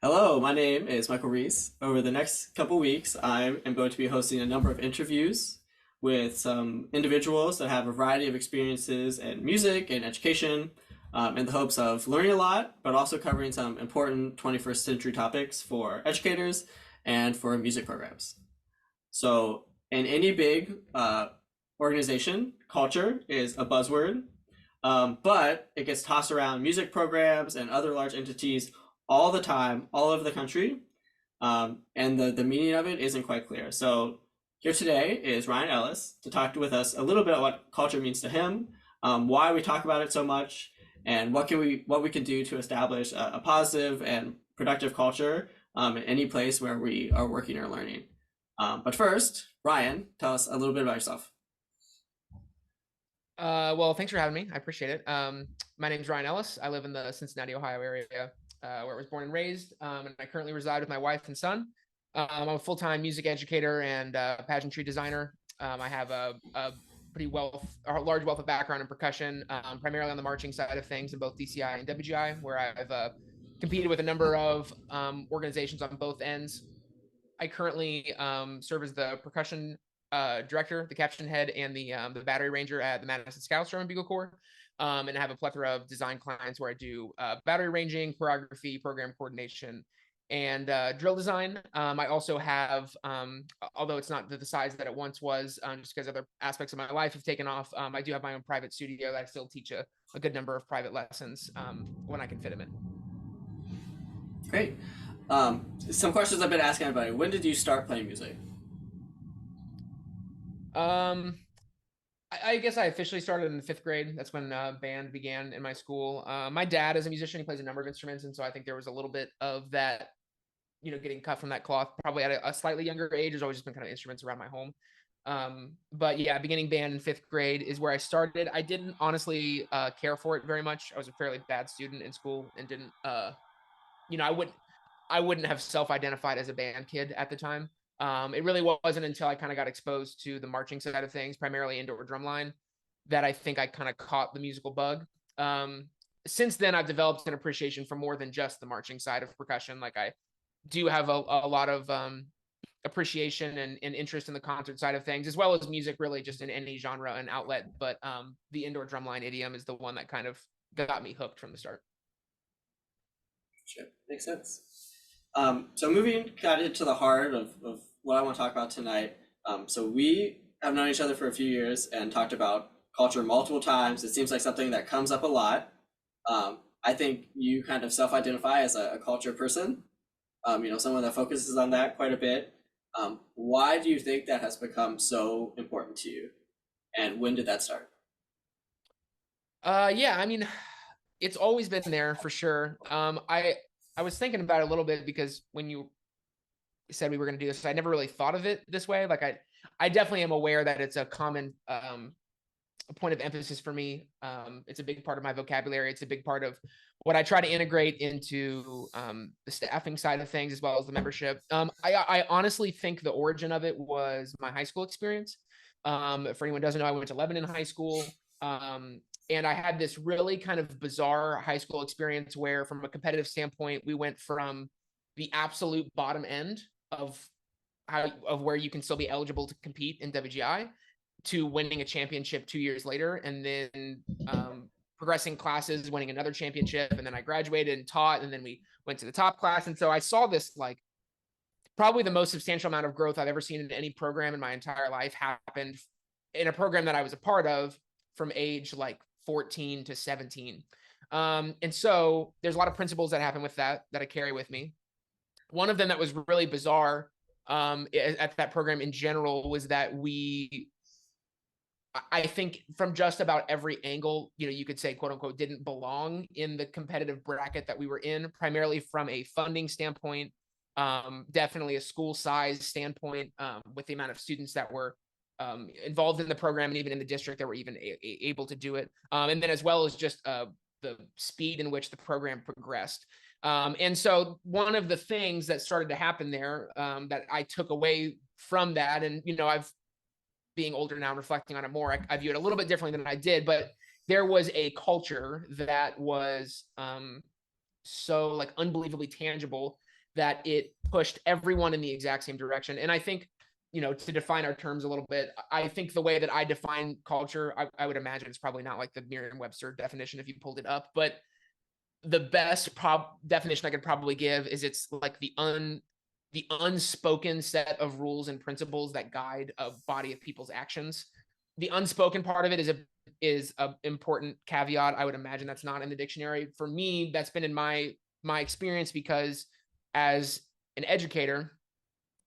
Hello, my name is Michael Reese. Over the next couple weeks, I am going to be hosting a number of interviews with some individuals that have a variety of experiences in music and education, in the hopes of learning a lot, but also covering some important 21st century topics for educators and for music programs. So, in any big organization, culture is a buzzword, but it gets tossed around music programs and other large entities all the time, all over the country, and the meaning of it isn't quite clear. So here today is Ryan Ellis to talk with us a little bit about what culture means to him, why we talk about it so much, and what we can do to establish a positive and productive culture in any place where we are working or learning. But first, Ryan, tell us a little bit about yourself. Well, thanks for having me. I appreciate it. My name is Ryan Ellis. I live in the Cincinnati, Ohio area, where I was born and raised, and I currently reside with my wife and son. I'm a full-time music educator and pageantry designer. I have a large wealth of background in percussion, primarily on the marching side of things in both DCI and WGI, where I've competed with a number of organizations on both ends. I currently serve as the percussion director, the caption head, and the battery ranger at the Madison Drum Bugle Corps. And I have a plethora of design clients where I do battery ranging, choreography, program coordination, and drill design. I also have, although it's not the size that it once was, just because other aspects of my life have taken off, I do have my own private studio that I still teach a good number of private lessons when I can fit them in. Great. Some questions I've been asking everybody. When did you start playing music? Um, I guess I officially started in the fifth grade. That's when band began in my school. My dad is a musician. He plays a number of instruments, and so I think there was a little bit of that, getting cut from that cloth. Probably at a slightly younger age. There's always just been kind of instruments around my home. But yeah, beginning band in fifth grade is where I started. I didn't honestly care for it very much. I was a fairly bad student in school and didn't, you know, I wouldn't I wouldn't have self-identified as a band kid at the time. It really wasn't until I kind of got exposed to the marching side of things, primarily indoor drumline, that I think I kind of caught the musical bug. Since then, I've developed an appreciation for more than just the marching side of percussion. Like I do have a lot of appreciation and interest in the concert side of things, as well as music, really just in any genre and outlet. But the indoor drumline idiom is the one that kind of got me hooked from the start. Sure, makes sense. So moving kind of to the heart of what I want to talk about tonight. So we have known each other for a few years and talked about culture multiple times. It seems like something that comes up a lot. I think you kind of self-identify as a culture person, someone that focuses on that quite a bit. Why do you think that has become so important to you? And when did that start? Yeah, I mean, it's always been there for sure. I was thinking about it a little bit because when you said we were going to do this, I never really thought of it this way. Like I definitely am aware that it's a common a point of emphasis for me. It's a big part of my vocabulary. It's a big part of what I try to integrate into the staffing side of things as well as the membership. I honestly think the origin of it was my high school experience. For anyone who doesn't know, I went to Lebanon High School. And I had this really kind of bizarre high school experience where, from a competitive standpoint, we went from the absolute bottom end of where you can still be eligible to compete in WGI to winning a championship 2 years later, and then progressing classes, winning another championship, and then I graduated and taught, and then we went to the top class. And so I saw this, like, probably the most substantial amount of growth I've ever seen in any program in my entire life happened in a program that I was a part of from age like 14 to 17. And so there's a lot of principles that happen with that I carry with me. One of them that was really bizarre at that program in general was that I think from just about every angle, you could say, quote unquote, didn't belong in the competitive bracket that we were in, primarily from a funding standpoint, definitely a school size standpoint, with the amount of students that were involved in the program and even in the district that were even able to do it. And then as well as just the speed in which the program progressed. And so one of the things that started to happen there that I took away from that, and, I've being older now and reflecting on it more, I view it a little bit differently than I did, but there was a culture that was so like unbelievably tangible that it pushed everyone in the exact same direction. And I think, to define our terms a little bit, I think the way that I define culture, I would imagine it's probably not like the Merriam-Webster definition if you pulled it up, but the best definition I could probably give is it's like the unspoken set of rules and principles that guide a body of people's actions. The unspoken part of it is a important caveat. I would imagine that's not in the dictionary. For me, that's been in my experience, because as an educator,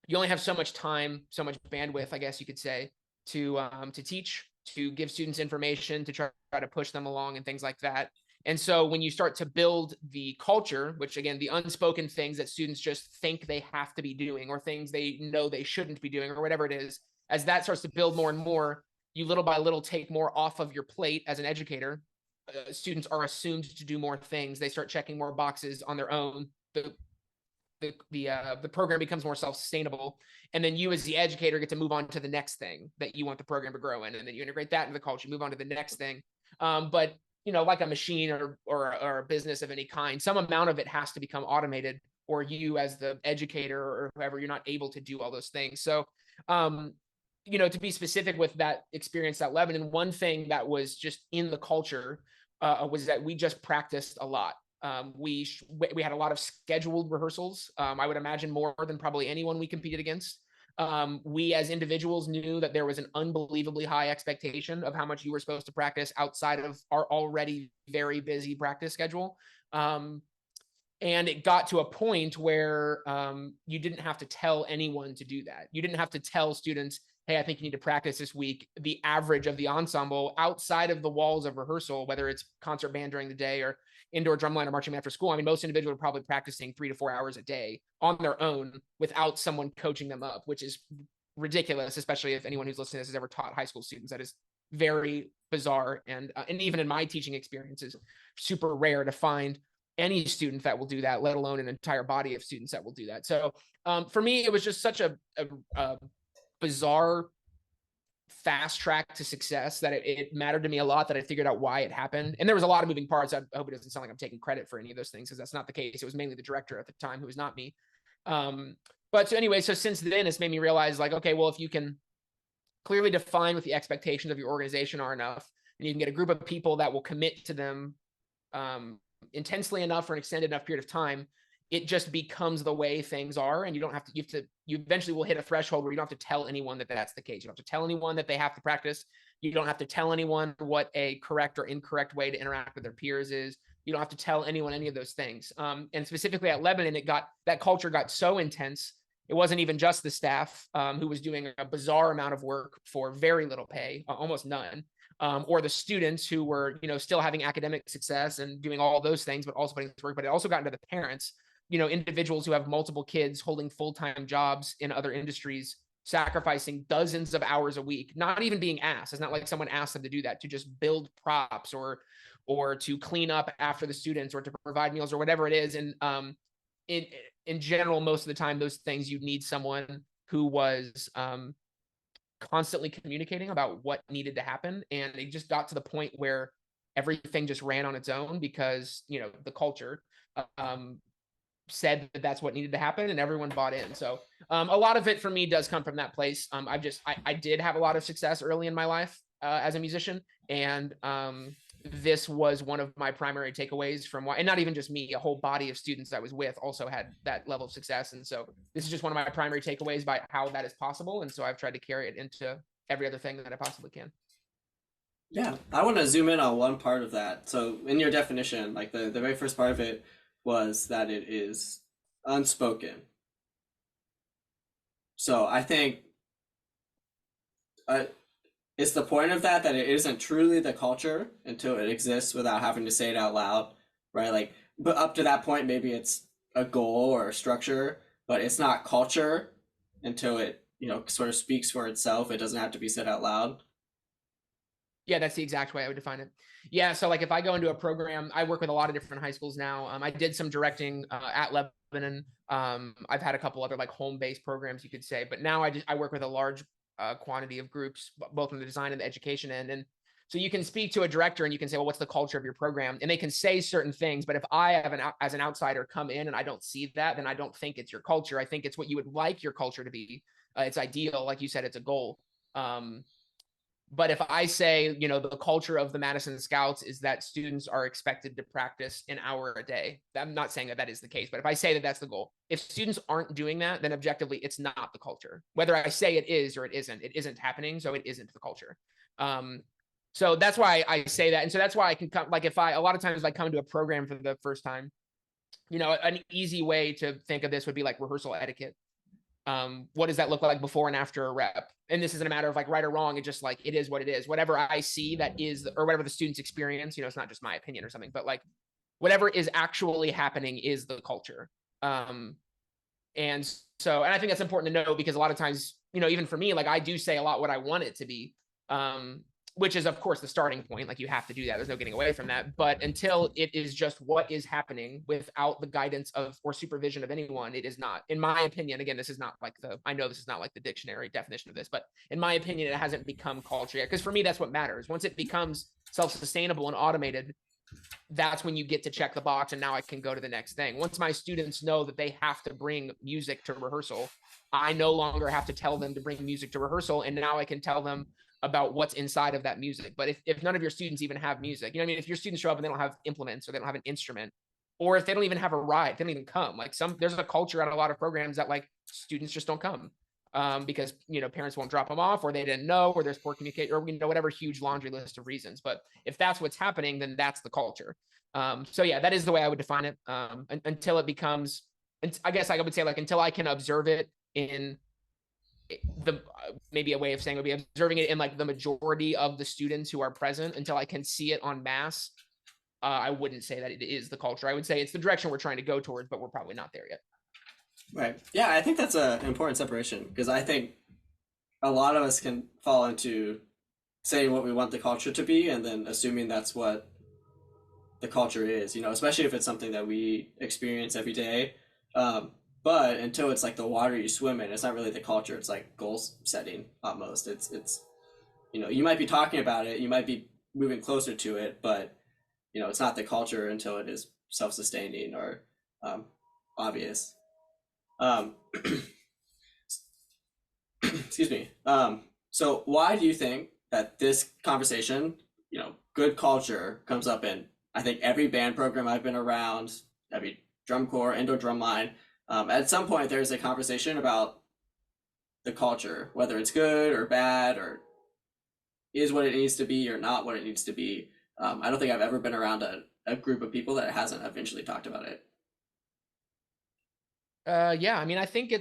you only have so much time, so much bandwidth, I guess you could say, to teach, to give students information, to try to push them along and things like that. And so when you start to build the culture, which again, the unspoken things that students just think they have to be doing, or things they know they shouldn't be doing, or whatever it is, as that starts to build more and more, you little by little take more off of your plate as an educator. Students are assumed to do more things. They start checking more boxes on their own. The program becomes more self-sustainable, and then you as the educator get to move on to the next thing that you want the program to grow in, and then you integrate that into the culture, move on to the next thing. But like a machine or a business of any kind, some amount of it has to become automated, or you as the educator or whoever, you're not able to do all those things. So to be specific with that experience at Lebanon, one thing that was just in the culture was that we just practiced a lot. We had a lot of scheduled rehearsals. I would imagine more than probably anyone we competed against. We as individuals knew that there was an unbelievably high expectation of how much you were supposed to practice outside of our already very busy practice schedule. And it got to a point where you didn't have to tell anyone to do that. You didn't have to tell students, hey, I think you need to practice this week. The average of the ensemble outside of the walls of rehearsal, whether it's concert band during the day or indoor drumline or marching band after school, I mean, most individuals are probably practicing 3 to 4 hours a day on their own without someone coaching them up, which is ridiculous, especially if anyone who's listening to this has ever taught high school students. That is very bizarre. And even in my teaching experiences, super rare to find any student that will do that, let alone an entire body of students that will do that. So for me, it was just such a bizarre fast track to success that it mattered to me a lot, that I figured out why it happened. And there was a lot of moving parts. I hope it doesn't sound like I'm taking credit for any of those things, because that's not the case. It was mainly the director at the time, who was not me. But so anyway, so since then it's made me realize, like, okay, well, if you can clearly define what the expectations of your organization are enough, and you can get a group of people that will commit to them intensely enough for an extended enough period of time, it just becomes the way things are. And you eventually will hit a threshold where you don't have to tell anyone that that's the case. You don't have to tell anyone that they have to practice. You don't have to tell anyone what a correct or incorrect way to interact with their peers is. You don't have to tell anyone any of those things. And specifically at Lebanon, that culture got so intense. It wasn't even just the staff who was doing a bizarre amount of work for very little pay, almost none. Or the students who were, still having academic success and doing all those things, but also putting to work. But it also got into the parents, individuals who have multiple kids holding full-time jobs in other industries, sacrificing dozens of hours a week, not even being asked. It's not like someone asked them to do that, to just build props or to clean up after the students or to provide meals or whatever it is. And in general, most of the time, those things, you need someone who was constantly communicating about what needed to happen. And it just got to the point where everything just ran on its own, because the culture said that that's what needed to happen, and everyone bought in. So a lot of it for me does come from that place. I did have a lot of success early in my life as a musician, and this was one of my primary takeaways from why, and not even just me, a whole body of students I was with also had that level of success. And so this is just one of my primary takeaways by how that is possible. And so I've tried to carry it into every other thing that I possibly can. Yeah, I want to zoom in on one part of that. So in your definition, like the very first part of it was that it is unspoken. So I think it's the point of that it isn't truly the culture until it exists without having to say it out loud, right? Like, but up to that point, maybe it's a goal or a structure, but it's not culture until it, sort of speaks for itself. It doesn't have to be said out loud. Yeah, that's the exact way I would define it. Yeah, so like if I go into a program, I work with a lot of different high schools now. I did some directing at Lebanon. I've had a couple other like home-based programs, you could say, but now I work with a large quantity of groups, both in the design and the education end. And So you can speak to a director and you can say, well, what's the culture of your program? And they can say certain things, but if I have as an outsider come in and I don't see that, then I don't think it's your culture. I think it's what you would like your culture to be. It's ideal. Like you said, it's a goal. But if I say, the culture of the Madison Scouts is that students are expected to practice an hour a day, I'm not saying that is the case, but if I say that that's the goal, if students aren't doing that, then objectively, it's not the culture. Whether I say it is or it isn't happening, so it isn't the culture. So that's why I say that. And so that's why I can come, like a lot of times I come to a program for the first time, an easy way to think of this would be like rehearsal etiquette. What does that look like before and after a rep? And this isn't a matter of like right or wrong. It's just like, it is what it is. Whatever I see that is, or whatever the students experience, it's not just my opinion or something, but like whatever is actually happening is the culture. And I think that's important to know, because a lot of times, even for me, like I do say a lot what I want it to be. Which is of course the starting point. Like you have to do that. There's no getting away from that. But until it is just what is happening without the guidance of or supervision of anyone, it is not, in my opinion. Again, this is not like I know this is not like the dictionary definition of this, but in my opinion, it hasn't become culture yet. Because for me, that's what matters. Once it becomes self-sustainable and automated, that's when you get to check the box. And now I can go to the next thing. Once my students know that they have to bring music to rehearsal, I no longer have to tell them to bring music to rehearsal. And now I can tell them about what's inside of that music. But if none of your students even have music, if your students show up and they don't have implements or they don't have an instrument, or if they don't even have a ride, they don't even come. Like there's a culture at a lot of programs that like students just don't come because, parents won't drop them off, or they didn't know, or there's poor communication, or, whatever huge laundry list of reasons. But if that's what's happening, then that's the culture. So yeah, that is the way I would define it until it becomes, I guess I would say like, until I can observe it in maybe a way of saying would be observing it in like the majority of the students who are present, until I can see it en masse. I wouldn't say that it is the culture. I would say it's the direction we're trying to go towards, but we're probably not there yet. Right. Yeah, I think that's an important separation, because I think a lot of us can fall into saying what we want the culture to be and then assuming that's what the culture is, especially if it's something that we experience every day. But until it's like the water you swim in, it's not really the culture. It's like goal setting almost. It's you might be talking about it, you might be moving closer to it, but it's not the culture until it is self-sustaining or obvious. Excuse me. So why do you think that this conversation, good culture, comes up in, I think, every band program I've been around, every drum corps, indoor drum line? At some point, there's a conversation about the culture, whether it's good or bad, or is what it needs to be or not what it needs to be. I don't think I've ever been around a group of people that hasn't eventually talked about it. Yeah, I mean, I think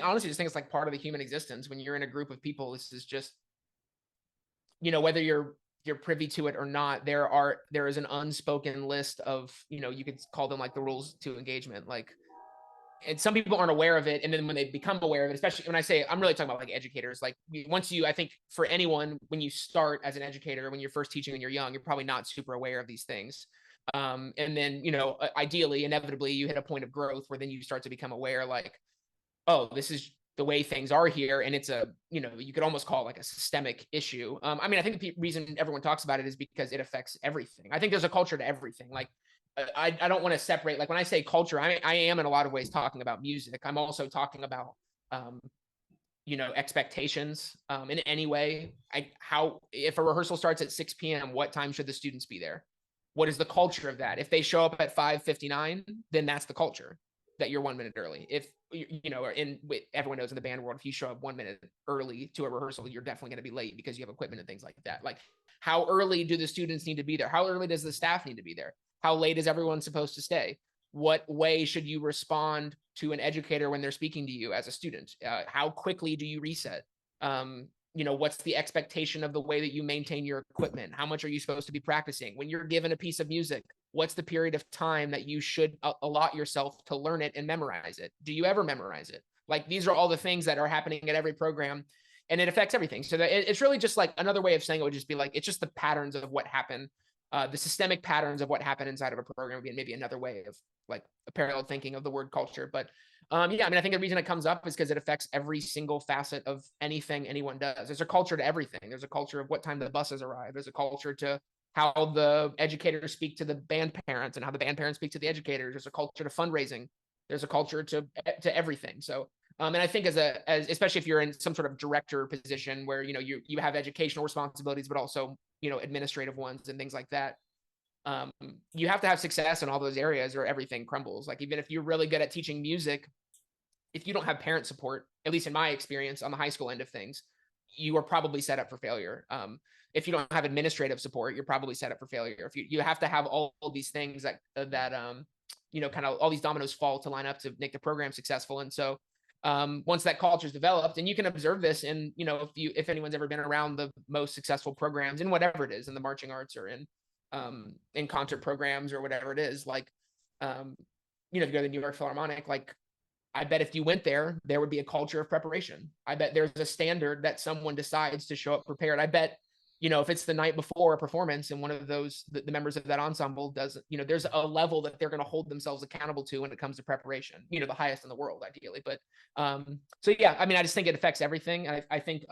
honestly just think it's like part of the human existence. When you're in a group of people, this is just, whether you're privy to it or not, there is an unspoken list of, you could call them like the rules to engagement. Like, and some people aren't aware of it. And then when they become aware of it, especially when I say, I'm really talking about like educators, like I think for anyone, when you start as an educator, when you're first teaching when you're young, you're probably not super aware of these things. And then, ideally, inevitably, you hit a point of growth where then you start to become aware, like, oh, this is the way things are here. And it's you could almost call it like a systemic issue. I mean, I think the reason everyone talks about it is because it affects everything. I think there's a culture to everything. Like, I don't want to separate, like when I say culture, I am in a lot of ways talking about music. I'm also talking about, expectations in any way. If a rehearsal starts at 6 p.m., what time should the students be there? What is the culture of that? If they show up at 5:59, then that's the culture, that you're 1 minute early. If everyone knows in the band world, if you show up 1 minute early to a rehearsal, you're definitely going to be late because you have equipment and things like that. Like, how early do the students need to be there? How early does the staff need to be there? How late is everyone supposed to stay? What way should you respond to an educator when they're speaking to you as a student? How quickly do you reset? What's the expectation of the way that you maintain your equipment? How much are you supposed to be practicing? When you're given a piece of music, what's the period of time that you should allot yourself to learn it and memorize it? Do you ever memorize it? Like, these are all the things that are happening at every program, and it affects everything. So it's really just like another way of saying it would just be like, it's just the patterns of what happened. The systemic patterns of what happened inside of a program would be maybe another way of like a parallel thinking of the word culture. But Yeah, I mean, I think the reason it comes up is because it affects every single facet of anything anyone does. There's a culture to everything. There's a culture of what time the buses arrive. There's a culture to how the educators speak to the band parents and how the band parents speak to the educators. There's a culture to fundraising. There's a culture to everything. So, and I think as especially if you're in some sort of director position where, you know, you have educational responsibilities, but also, you know, administrative ones and things like that. You have to have success in all those areas or everything crumbles. Like, even if you're really good at teaching music, if you don't have parent support, at least in my experience on the high school end of things, you are probably set up for failure. If you don't have administrative support, you're probably set up for failure. If you have to have all these things that you know, kind of all these dominoes fall to line up to make the program successful. And so once that culture is developed, and you can observe this in, you know, if anyone's ever been around the most successful programs in whatever it is, in the marching arts or in concert programs or whatever it is, like, you know, if you go to the New York Philharmonic, like, I bet if you went there, there would be a culture of preparation. I bet there's a standard that someone decides to show up prepared. I bet, you know, if it's the night before a performance and one of those, the members of that ensemble does, you know, there's a level that they're going to hold themselves accountable to when it comes to preparation, you know, the highest in the world, ideally. But so, yeah, I mean, I just think it affects everything. And I think,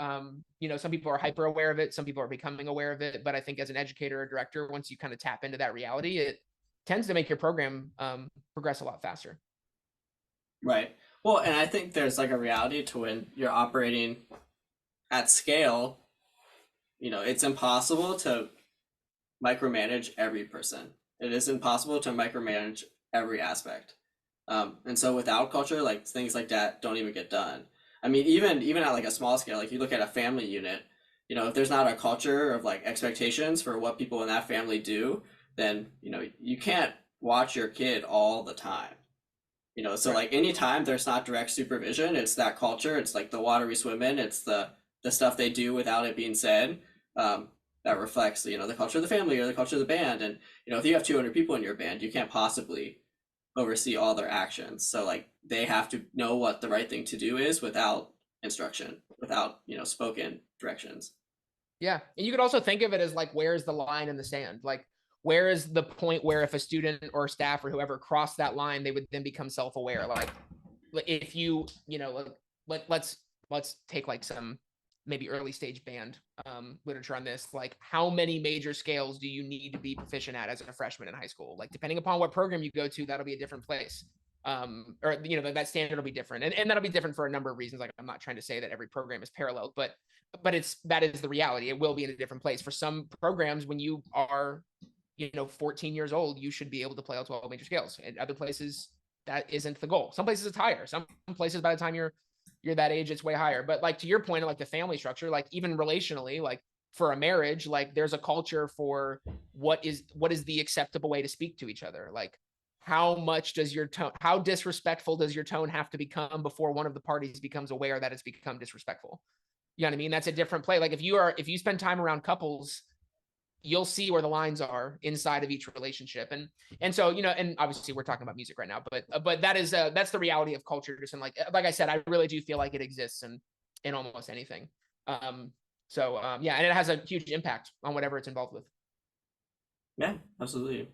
you know, some people are hyper aware of it. Some people are becoming aware of it. But I think as an educator or director, once you kind of tap into that reality, it tends to make your program progress a lot faster. Right. Well, and I think there's like a reality to when you're operating at scale, you know, it's impossible to micromanage every person. It is impossible to micromanage every aspect. And so without culture, like things like that don't even get done. I mean, even at like a small scale, like you look at a family unit, you know, if there's not a culture of like expectations for what people in that family do, then, you know, you can't watch your kid all the time. You know, so like anytime there's not direct supervision, it's that culture, it's like the water we swim in, it's the stuff they do without it being said, that reflects, you know, the culture of the family or the culture of the band. And, you know, if you have 200 people in your band, you can't possibly oversee all their actions. So like they have to know what the right thing to do is without instruction, without, you know, spoken directions. Yeah. And you could also think of it as like, where's the line in the sand? Like, where is the point where if a student or staff or whoever crossed that line, they would then become self-aware? Like, if you know, let's take like some maybe early stage band literature on this. Like, how many major scales do you need to be proficient at as a freshman in high school? Like, depending upon what program you go to, that'll be a different place. Or, you know, that standard will be different. And that'll be different for a number of reasons. Like, I'm not trying to say that every program is parallel, but that is the reality. It will be in a different place. For some programs, when you are, you know, 14 years old, you should be able to play all 12 major scales. In other places, that isn't the goal. Some places it's higher. Some places by the time you're that age, it's way higher. But like, to your point, like the family structure, like even relationally, like for a marriage, like there's a culture for what is the acceptable way to speak to each other. Like, how much does your tone, how disrespectful does your tone have to become before one of the parties becomes aware that it's become disrespectful? You know what I mean? That's a different play. Like, if you spend time around couples, you'll see where the lines are inside of each relationship. And so, you know, and obviously we're talking about music right now, but that is that's the reality of culture. Just, and like I said, I really do feel like it exists in almost anything. Yeah, and it has a huge impact on whatever it's involved with. Yeah, absolutely.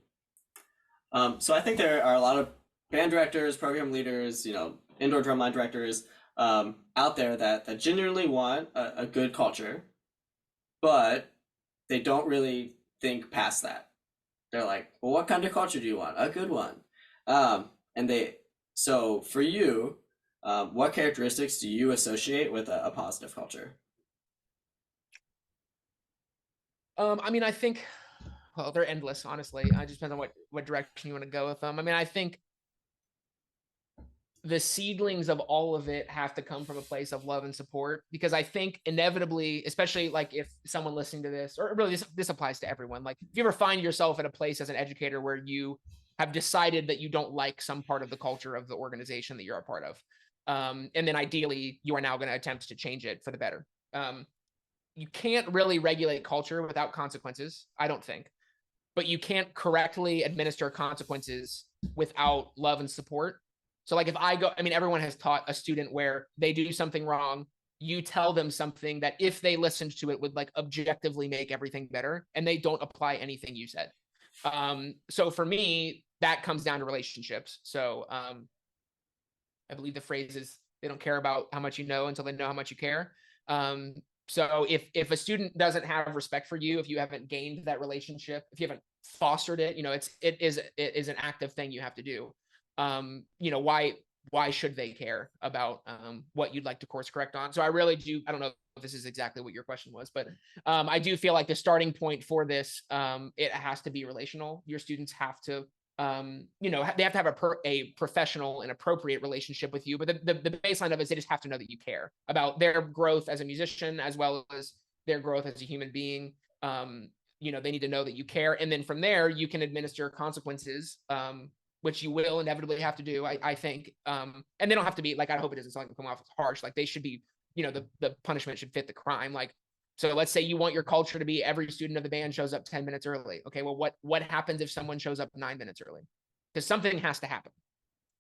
So I think there are a lot of band directors, program leaders, you know, indoor drumline directors out there that genuinely want a good culture, but they don't really think past that. They're like, well, what kind of culture do you want? A good one. And so for you, what characteristics do you associate with a positive culture? I mean, I think, well, they're endless, honestly. It just depends on what direction you want to go with them. I mean, I think the seedlings of all of it have to come from a place of love and support, because I think inevitably, especially like if someone listening to this, or really this applies to everyone, like if you ever find yourself at a place as an educator where you have decided that you don't like some part of the culture of the organization that you're a part of, and then ideally you are now going to attempt to change it for the better. You can't really regulate culture without consequences, I don't think, but you can't correctly administer consequences without love and support. So like if I go, I mean, everyone has taught a student where they do something wrong, you tell them something that if they listened to it would like objectively make everything better, and they don't apply anything you said. So for me, that comes down to relationships. So I believe the phrase is they don't care about how much you know until they know how much you care. Um, so if a student doesn't have respect for you, if you haven't gained that relationship, if you haven't fostered it, it is an active thing you have to do. Why should they care about what you'd like to course correct on? So I really do. I don't know if this is exactly what your question was, but I do feel like the starting point for this, it has to be relational. Your students have to they have to have a professional and appropriate relationship with you. But the baseline of it is they just have to know that you care about their growth as a musician as well as their growth as a human being. They need to know that you care. And then from there, you can administer consequences, which you will inevitably have to do, I think. And they don't have to be like, I hope it doesn't sound like come off as harsh. Like they should be, the punishment should fit the crime. Like, so let's say you want your culture to be every student of the band shows up 10 minutes early. Okay, well, what happens if someone shows up 9 minutes early? Because something has to happen.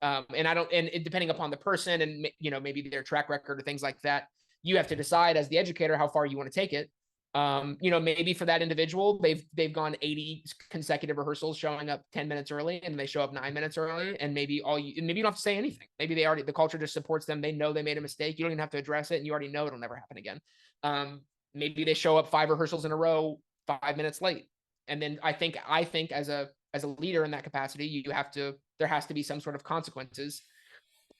And depending upon the person and maybe their track record or things like that, you have to decide as the educator how far you want to take it. Maybe for that individual, they've gone 80 consecutive rehearsals showing up 10 minutes early, and they show up 9 minutes early, and maybe you don't have to say anything. Maybe the culture just supports them. They know they made a mistake. You don't even have to address it, and you already know it'll never happen again. Maybe they show up 5 rehearsals in a row 5 minutes late, and then I think as a leader in that capacity, there has to be some sort of consequences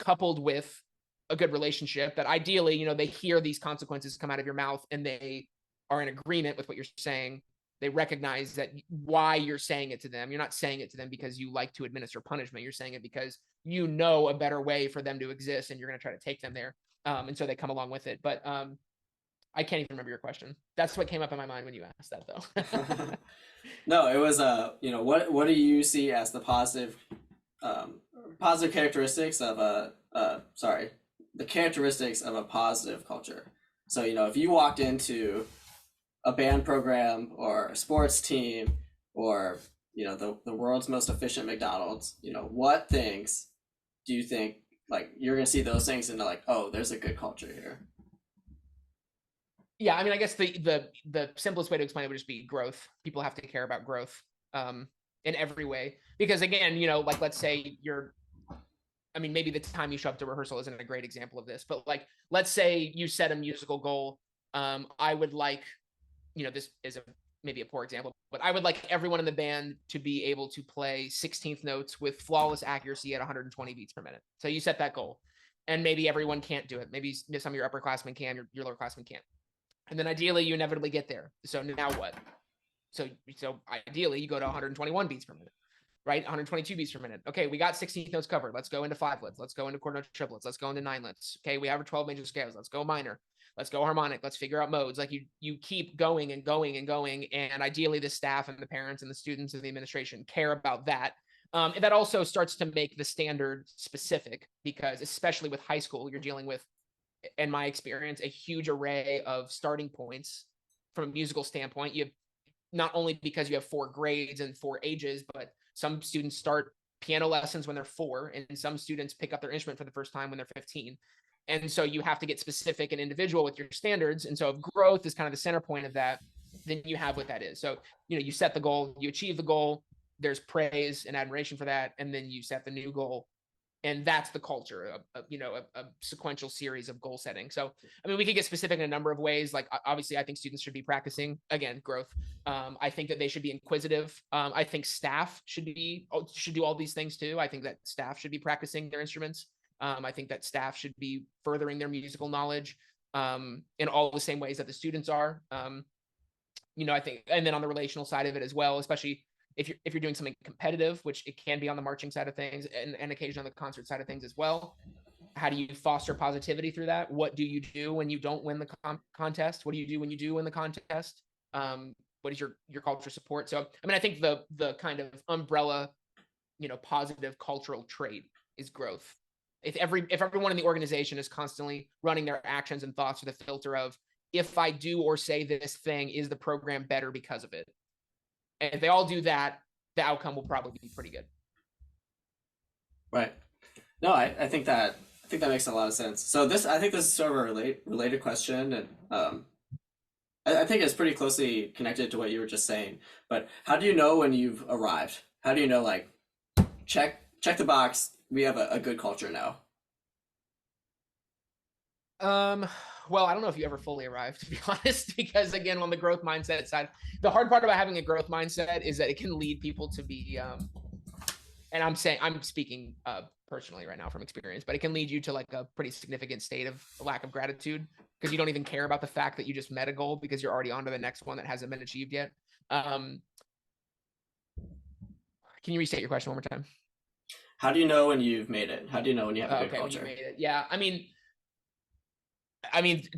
coupled with a good relationship that ideally, they hear these consequences come out of your mouth and they are in agreement with what you're saying. They recognize that why you're saying it to them. You're not saying it to them because you like to administer punishment. You're saying it because you know a better way for them to exist and you're going to try to take them there. And so they come along with it. But I can't even remember your question. That's what came up in my mind when you asked that, though. No, it was what do you see as the positive characteristics of the characteristics of a positive culture? So, if you walked into a band program or a sports team or, the world's most efficient McDonald's, what things do you think, like, you're going to see those things and like, oh, there's a good culture here? Yeah, I mean, I guess the simplest way to explain it would just be growth. People have to care about growth in every way. Because again, like let's say maybe the time you show up to rehearsal isn't a great example of this, but like, let's say you set a musical goal. I would like, this is maybe a poor example, but I would like everyone in the band to be able to play 16th notes with flawless accuracy at 120 beats per minute. So you set that goal, and maybe everyone can't do it. Maybe some of your upperclassmen can, your lowerclassmen can't. And then ideally you inevitably get there. So now what? So ideally you go to 121 beats per minute, right? 122 beats per minute. Okay, we got 16th notes covered. Let's go into 5-lets. Let's go into quarter note triplets. Let's go into 9-lets. Okay, we have our 12 major scales. Let's go minor. Let's go harmonic. Let's figure out modes. Like you keep going and going and going. And ideally the staff and the parents and the students and the administration care about that. And that also starts to make the standard specific, because especially with high school, you're dealing with, in my experience, a huge array of starting points from a musical standpoint. You have not only because you have 4 grades and 4 ages, but some students start piano lessons when they're 4, and some students pick up their instrument for the first time when they're 15. And so you have to get specific and individual with your standards. And so if growth is kind of the center point of that, then you have what that is. So, you set the goal, you achieve the goal, there's praise and admiration for that, and then you set the new goal. And that's the culture, a sequential series of goal setting. So, we could get specific in a number of ways. Like, obviously, I think students should be practicing, again, growth. I think that they should be inquisitive. I think staff should do all these things too. I think that staff should be practicing their instruments. I think that staff should be furthering their musical knowledge in all the same ways that the students are. I think, and then on the relational side of it as well, especially if you're doing something competitive, which it can be on the marching side of things and occasionally on the concert side of things as well. How do you foster positivity through that? What do you do when you don't win the contest? What do you do when you do win the contest? What is your culture support? So, I think the kind of umbrella, positive cultural trait is growth. If everyone in the organization is constantly running their actions and thoughts through the filter of, if I do or say this thing, is the program better because of it? And if they all do that, the outcome will probably be pretty good. Right. No, I think that makes a lot of sense. So I think this is sort of a related question, and I think it's pretty closely connected to what you were just saying. But how do you know when you've arrived? How do you know, like, check the box, we have a good culture now? Um, well, I don't know if you ever fully arrive, to be honest, because again, on the growth mindset side, the hard part about having a growth mindset is that it can lead people to be, and I'm speaking personally right now from experience, but it can lead you to like a pretty significant state of lack of gratitude because you don't even care about the fact that you just met a goal because you're already on to the next one that hasn't been achieved yet. Um, can you restate your question one more time? How do you know when you've made it? How do you know when you have a good Okay, when you culture? made it, yeah. I mean,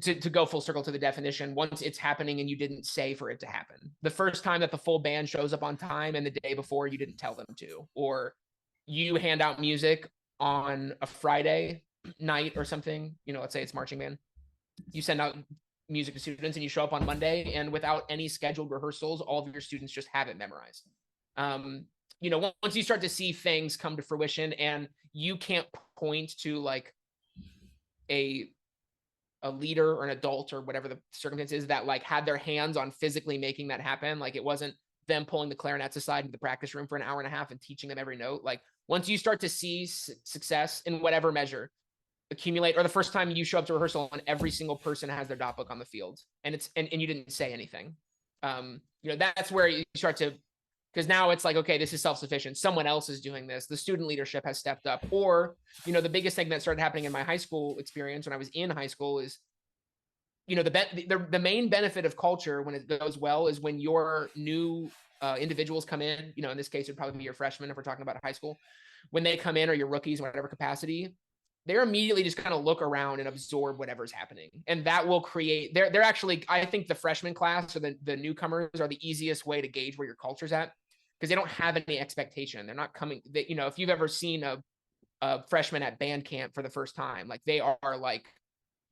to go full circle to the definition, once it's happening and you didn't say for it to happen, the first time that the full band shows up on time and the day before you didn't tell them to, or you hand out music on a Friday night or something, let's say it's marching band, you send out music to students and you show up on Monday and without any scheduled rehearsals, all of your students just have it memorized. Once you start to see things come to fruition and you can't point to like a leader or an adult or whatever the circumstance is that like had their hands on physically making that happen. Like it wasn't them pulling the clarinets aside into the practice room for an hour and a half and teaching them every note. Like once you start to see success in whatever measure accumulate, or the first time you show up to rehearsal and every single person has their dot book on the field and and you didn't say anything. That's where you start to, because now it's like, okay, this is self-sufficient. Someone else is doing this. The student leadership has stepped up. Or, the biggest thing that started happening in my high school experience when I was in high school is, the main benefit of culture when it goes well is when your new individuals come in, in this case, it'd probably be your freshmen if we're talking about high school. When they come in, or your rookies in whatever capacity, they're immediately just kind of look around and absorb whatever's happening. And that will create, they're actually, I think the freshman class or the newcomers are the easiest way to gauge where your culture's at, because they don't have any expectation. They're not coming, if you've ever seen a freshman at band camp for the first time, like they are like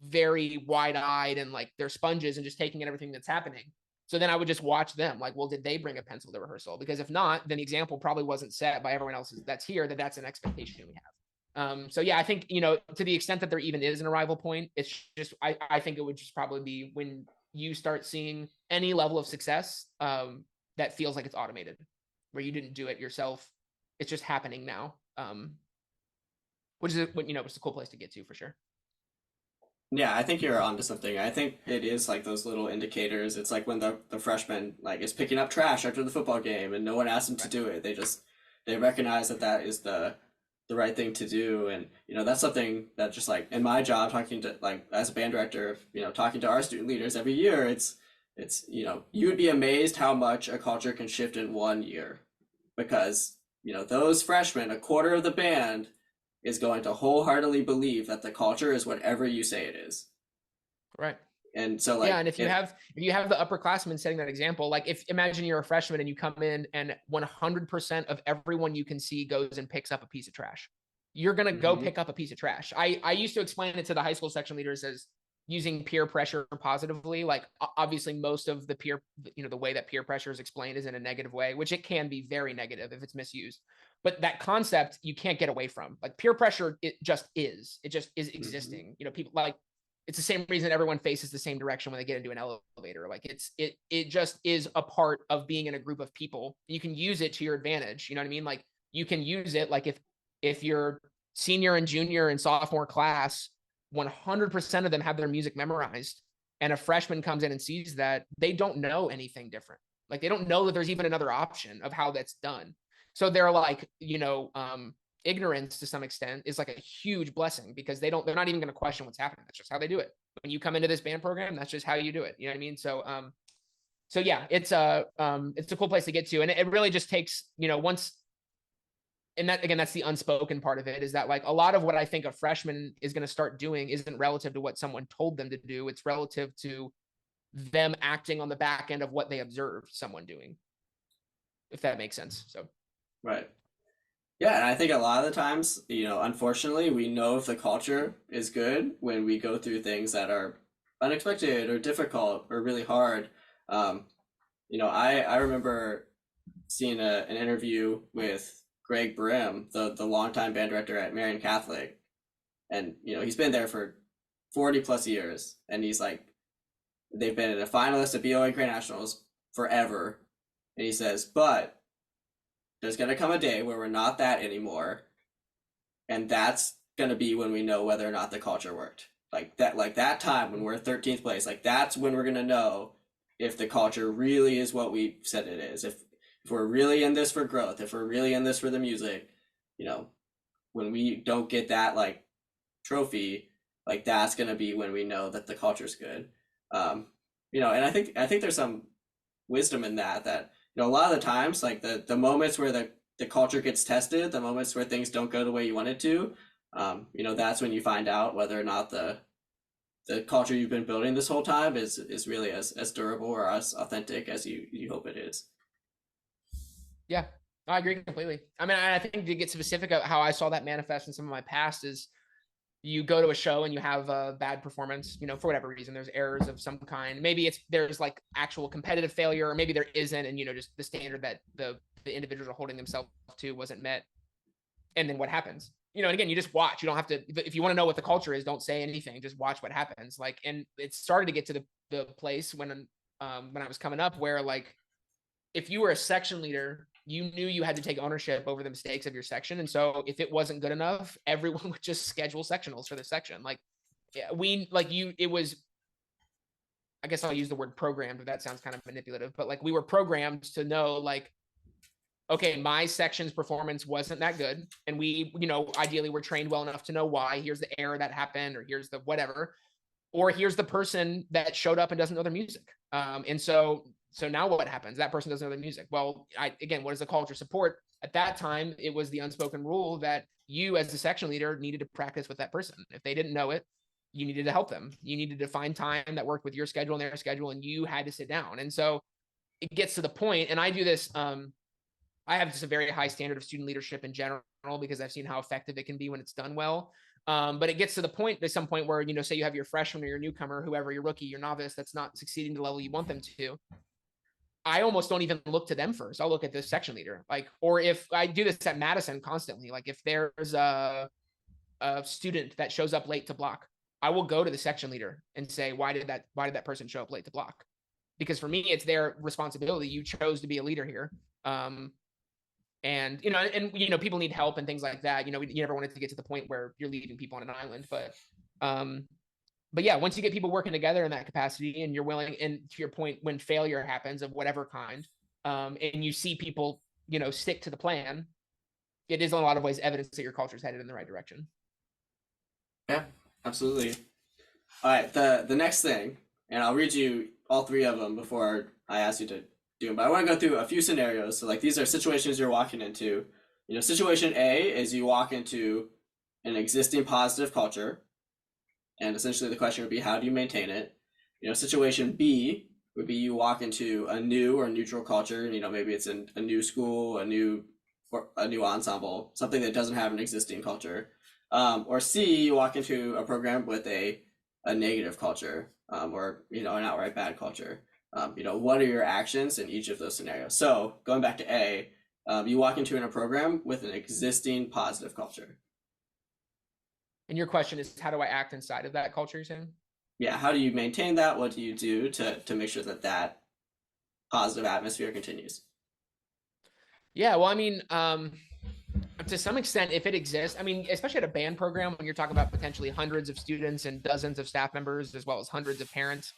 very wide-eyed and like they're sponges and just taking in everything that's happening. So then I would just watch them like, well, did they bring a pencil to rehearsal? Because if not, then the example probably wasn't set by everyone else that's here, that's an expectation we have. So yeah, I think, to the extent that there even is an arrival point, it's just, I think it would just probably be when you start seeing any level of success that feels like it's automated, where you didn't do it yourself. It's just happening now. Which is, it's a cool place to get to for sure. Yeah, I think you're onto something. I think it is like those little indicators. It's like when the freshman like is picking up trash after the football game and no one asked them to do it. They recognize that that is the right thing to do. And that's something that just like in my job, talking to like as a band director, talking to our student leaders every year, it's you would be amazed how much a culture can shift in 1 year, because those freshmen, a quarter of the band is going to wholeheartedly believe that the culture is whatever you say it is. Right. And so like, yeah, and if you have the upperclassmen setting that example, like if imagine you're a freshman and you come in and 100% of everyone you can see goes and picks up a piece of trash, you're gonna go pick up a piece of trash. I used to explain it to the high school section leaders as using peer pressure positively. Like obviously most of the peer, the way that peer pressure is explained is in a negative way, which it can be very negative if it's misused. But that concept you can't get away from. Like peer pressure, it just is existing. People like, it's the same reason everyone faces the same direction when they get into an elevator. Like it just is a part of being in a group of people. You can use it to your advantage. You know what I mean? Like you can use it. Like if your senior and junior and sophomore class, 100% of them have their music memorized, and a freshman comes in and sees that, they don't know anything different. Like they don't know that there's even another option of how that's done. So they're like, ignorance to some extent is like a huge blessing, because they're not even going to question what's happening. That's just how they do it. When you come into this band program, that's just how you do it. You know what I mean? So yeah, it's a cool place to get to. And it really just takes, once, and that, again, that's the unspoken part of it, is that like a lot of what I think a freshman is going to start doing isn't relative to what someone told them to do. It's relative to them acting on the back end of what they observed someone doing, if that makes sense. So. Right. Yeah, and I think a lot of the times, unfortunately, we know if the culture is good when we go through things that are unexpected or difficult or really hard. I remember seeing an interview with Greg Brim, the longtime band director at Marian Catholic, and he's been there for 40 plus years, and he's like, they've been a finalist at BOA Grand Nationals forever, and he says, but there's going to come a day where we're not that anymore. And that's going to be when we know whether or not the culture worked. like that time when we're 13th place, like that's when we're gonna know if the culture really is what we said it is. If we're really in this for growth, if we're really in this for the music, you know, when we don't get that like trophy, like that's gonna be when we know that the culture's good. And I think there's some wisdom in that a lot of the times like the moments where the culture gets tested, the moments where things don't go the way you want it to, that's when you find out whether or not the culture you've been building this whole time is really as durable or as authentic as you hope it is. Yeah, I agree completely. I mean, I think to get specific of how I saw that manifest in some of my past is you go to a show and you have a bad performance, for whatever reason, there's errors of some kind. Maybe there's like actual competitive failure, or maybe there isn't. And, just the standard that the individuals are holding themselves to wasn't met. And then what happens? And again, you just watch. You don't have to, if you want to know what the culture is, don't say anything. Just watch what happens. Like, and it started to get to the place when I was coming up where like, if you were a section leader, you knew you had to take ownership over the mistakes of your section. And so if it wasn't good enough, everyone would just schedule sectionals for the section. Like it was, I guess I'll use the word programmed, but that sounds kind of manipulative, but like we were programmed to know like, okay, my section's performance wasn't that good. And we, ideally we're trained well enough to know why. Here's the error that happened, or here's the whatever, or here's the person that showed up and doesn't know their music. And so now what happens? That person doesn't know the music. Well, what does the culture support? At that time, it was the unspoken rule that you as the section leader needed to practice with that person. If they didn't know it, you needed to help them. You needed to find time that worked with your schedule and their schedule, and you had to sit down. And so it gets to the point, and I do this, I have just a very high standard of student leadership in general, because I've seen how effective it can be when it's done well. But it gets to the point, there's some point where, say you have your freshman or your newcomer, whoever, your rookie, your novice, that's not succeeding to the level you want them to. I almost don't even look to them first. I'll look at the section leader. Like, or if I do this at Madison constantly, like if there's a student that shows up late to block, I will go to the section leader and say, why did that person show up late to block? Because for me, it's their responsibility. You chose to be a leader here. And people need help and things like that. You never want it to get to the point where you're leaving people on an island, but yeah, once you get people working together in that capacity, and you're willing, and to your point, when failure happens of whatever kind, and you see people, stick to the plan, it is in a lot of ways evidence that your culture is headed in the right direction. Yeah, absolutely. All right, the next thing, and I'll read you all three of them before I ask you to do them, but I want to go through a few scenarios. So like these are situations you're walking into. Situation A is you walk into an existing positive culture. And essentially the question would be, how do you maintain it? Situation B would be you walk into a new or neutral culture. Maybe it's in a new school, a new ensemble, something that doesn't have an existing culture. Or C, you walk into a program with a negative culture, or an outright bad culture. What are your actions in each of those scenarios? So going back to A, you walk into a program with an existing positive culture. And your question is, how do I act inside of that culture, you're saying? Yeah, how do you maintain that? What do you do to make sure that positive atmosphere continues? Yeah, well, I mean, to some extent, if it exists, I mean, especially at a band program, when you're talking about potentially hundreds of students and dozens of staff members, as well as hundreds of parents,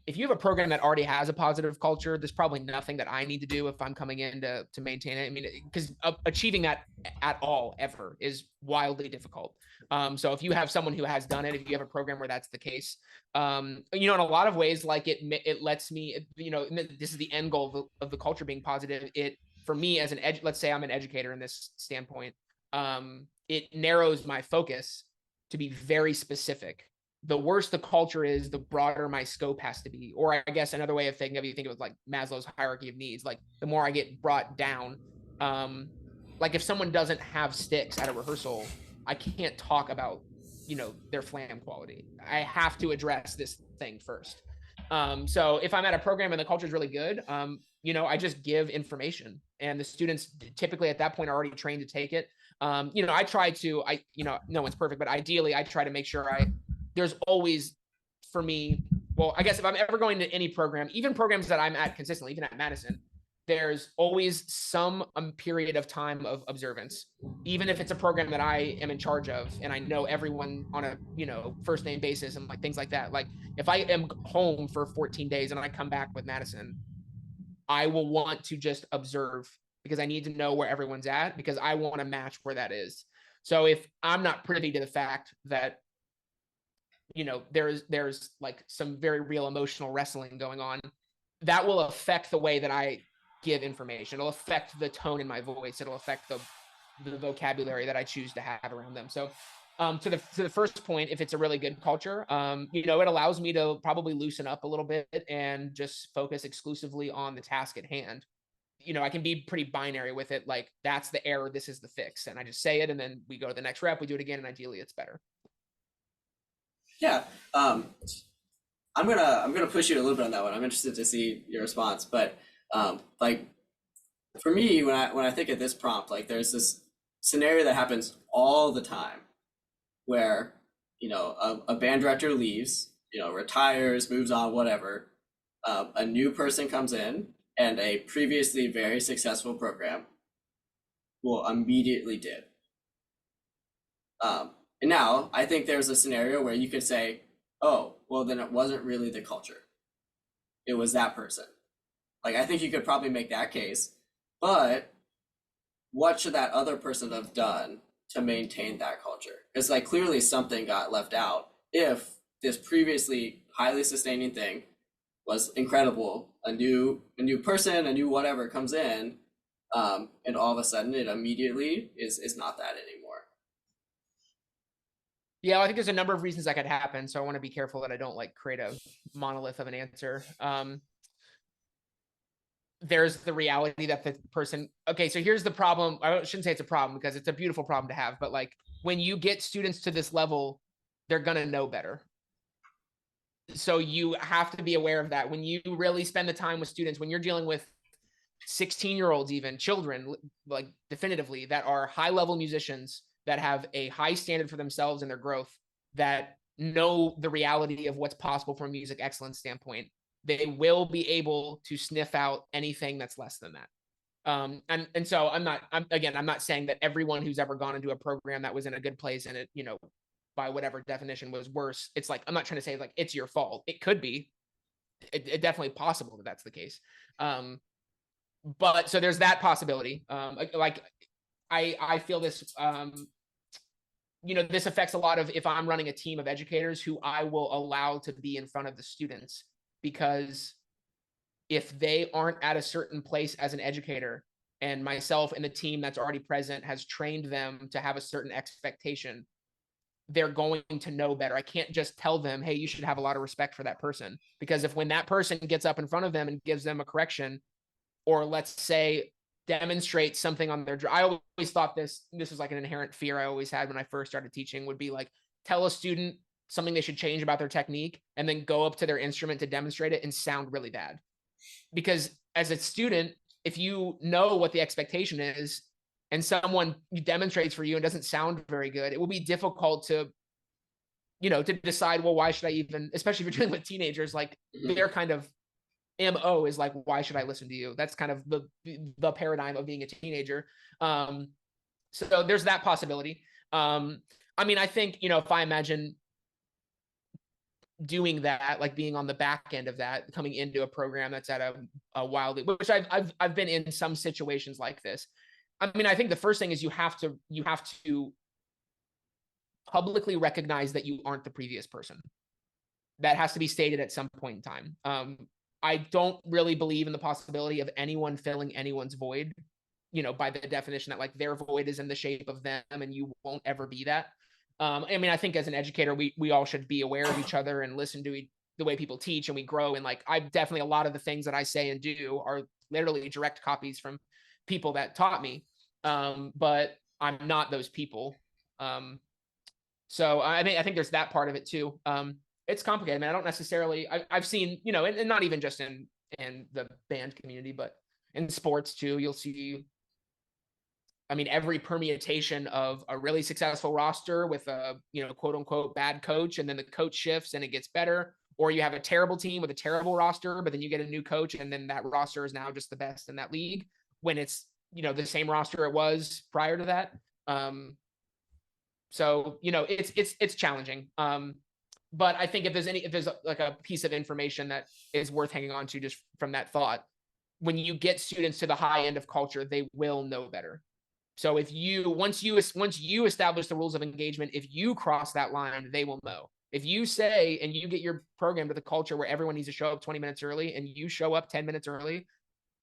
if you have a program that already has a positive culture, there's probably nothing that I need to do if I'm coming in to maintain it. I mean, because achieving that at all ever is wildly difficult. So if you have someone who has done it, if you have a program where that's the case, in a lot of ways, like it lets me, this is the end goal of the culture being positive. It, for me as let's say I'm an educator in this standpoint, it narrows my focus to be very specific. The worse the culture is, the broader my scope has to be. Or I guess another way of thinking of it, you think of it like Maslow's hierarchy of needs. Like the more I get brought down, like if someone doesn't have sticks at a rehearsal, I can't talk about, their flam quality. I have to address this thing first. So if I'm at a program and the culture is really good, I just give information, and the students typically at that point are already trained to take it. I try to, no one's perfect, but ideally I try to make sure there's always, for me, well, I guess if I'm ever going to any program, even programs that I'm at consistently, even at Madison, there's always some period of time of observance, even if it's a program that I am in charge of and I know everyone on a, first name basis and like things like that. Like if I am home for 14 days and I come back with Madison, I will want to just observe because I need to know where everyone's at because I want to match where that is. So if I'm not privy to the fact that, there's like some very real emotional wrestling going on, that will affect the way that I give information. It'll affect the tone in my voice. It'll affect the vocabulary that I choose to have around them. So to the first point, if it's a really good culture, it allows me to probably loosen up a little bit and just focus exclusively on the task at hand. I can be pretty binary with it. Like that's the error. This is the fix. And I just say it and then we go to the next rep, we do it again. And ideally it's better. Yeah. I'm gonna push you a little bit on that one. I'm interested to see your response, but like for me, when I think of this prompt, like there's this scenario that happens all the time, where a band director leaves, retires, moves on, whatever. A new person comes in, and a previously very successful program will immediately dip. And now I think there's a scenario where you could say, oh, well, then it wasn't really the culture. It was that person. Like, I think you could probably make that case, but what should that other person have done to maintain that culture? It's like clearly something got left out. If this previously highly sustaining thing was incredible, a new person, a new whatever comes in, and all of a sudden it immediately is not that anymore. Yeah, well, I think there's a number of reasons that could happen. So I want to be careful that I don't like create a monolith of an answer. There's the reality that the person, okay, so here's the problem. I shouldn't say it's a problem because it's a beautiful problem to have, but like when you get students to this level, they're going to know better. So you have to be aware of that. When you really spend the time with students, when you're dealing with 16-year-olds, even children, like definitively that are high level musicians that have a high standard for themselves and their growth, that know the reality of what's possible from a music excellence standpoint, they will be able to sniff out anything that's less than that. And so I'm not saying that everyone who's ever gone into a program that was in a good place and it, by whatever definition was worse. It's like, I'm not trying to say like, it's your fault. It could be, it definitely possible that that's the case. But so there's that possibility. Like I feel this, this affects a lot of, if I'm running a team of educators who I will allow to be in front of the students, because if they aren't at a certain place as an educator and myself and the team that's already present has trained them to have a certain expectation, they're going to know better. I can't just tell them, hey, you should have a lot of respect for that person. Because if when that person gets up in front of them and gives them a correction, or let's say demonstrate something on their, I always thought this was like an inherent fear I always had when I first started teaching, would be like, tell a student something they should change about their technique and then go up to their instrument to demonstrate it and sound really bad. Because as a student, if you know what the expectation is and someone demonstrates for you and doesn't sound very good, it will be difficult to decide, well, why should I even, especially if you're dealing with teenagers, like their kind of MO is like, why should I listen to you? That's kind of the paradigm of being a teenager. So there's that possibility. I think, if I imagine doing that, like being on the back end of that, coming into a program that's at a wildly, which I've been in some situations like this. I think the first thing is you have to publicly recognize that you aren't the previous person. That has to be stated at some point in time. I don't really believe in the possibility of anyone filling anyone's void, by the definition that like their void is in the shape of them and you won't ever be that. I think as an educator, we all should be aware of each other and listen to the way people teach, and we grow. And like, I definitely, a lot of the things that I say and do are literally direct copies from people that taught me. But I'm not those people. So I think there's that part of it too. It's complicated, man. I don't necessarily, I've seen, and not even just in the band community, but in sports too, you'll see, every permutation of a really successful roster with a, quote unquote bad coach, and then the coach shifts and it gets better, or you have a terrible team with a terrible roster, but then you get a new coach and then that roster is now just the best in that league when it's, the same roster it was prior to that. So, it's challenging. But I think if there's like a piece of information that is worth hanging on to just from that thought, when you get students to the high end of culture, they will know better. So once you establish the rules of engagement, if you cross that line, they will know. If you say, and you get your program to the culture where everyone needs to show up 20 minutes early and you show up 10 minutes early,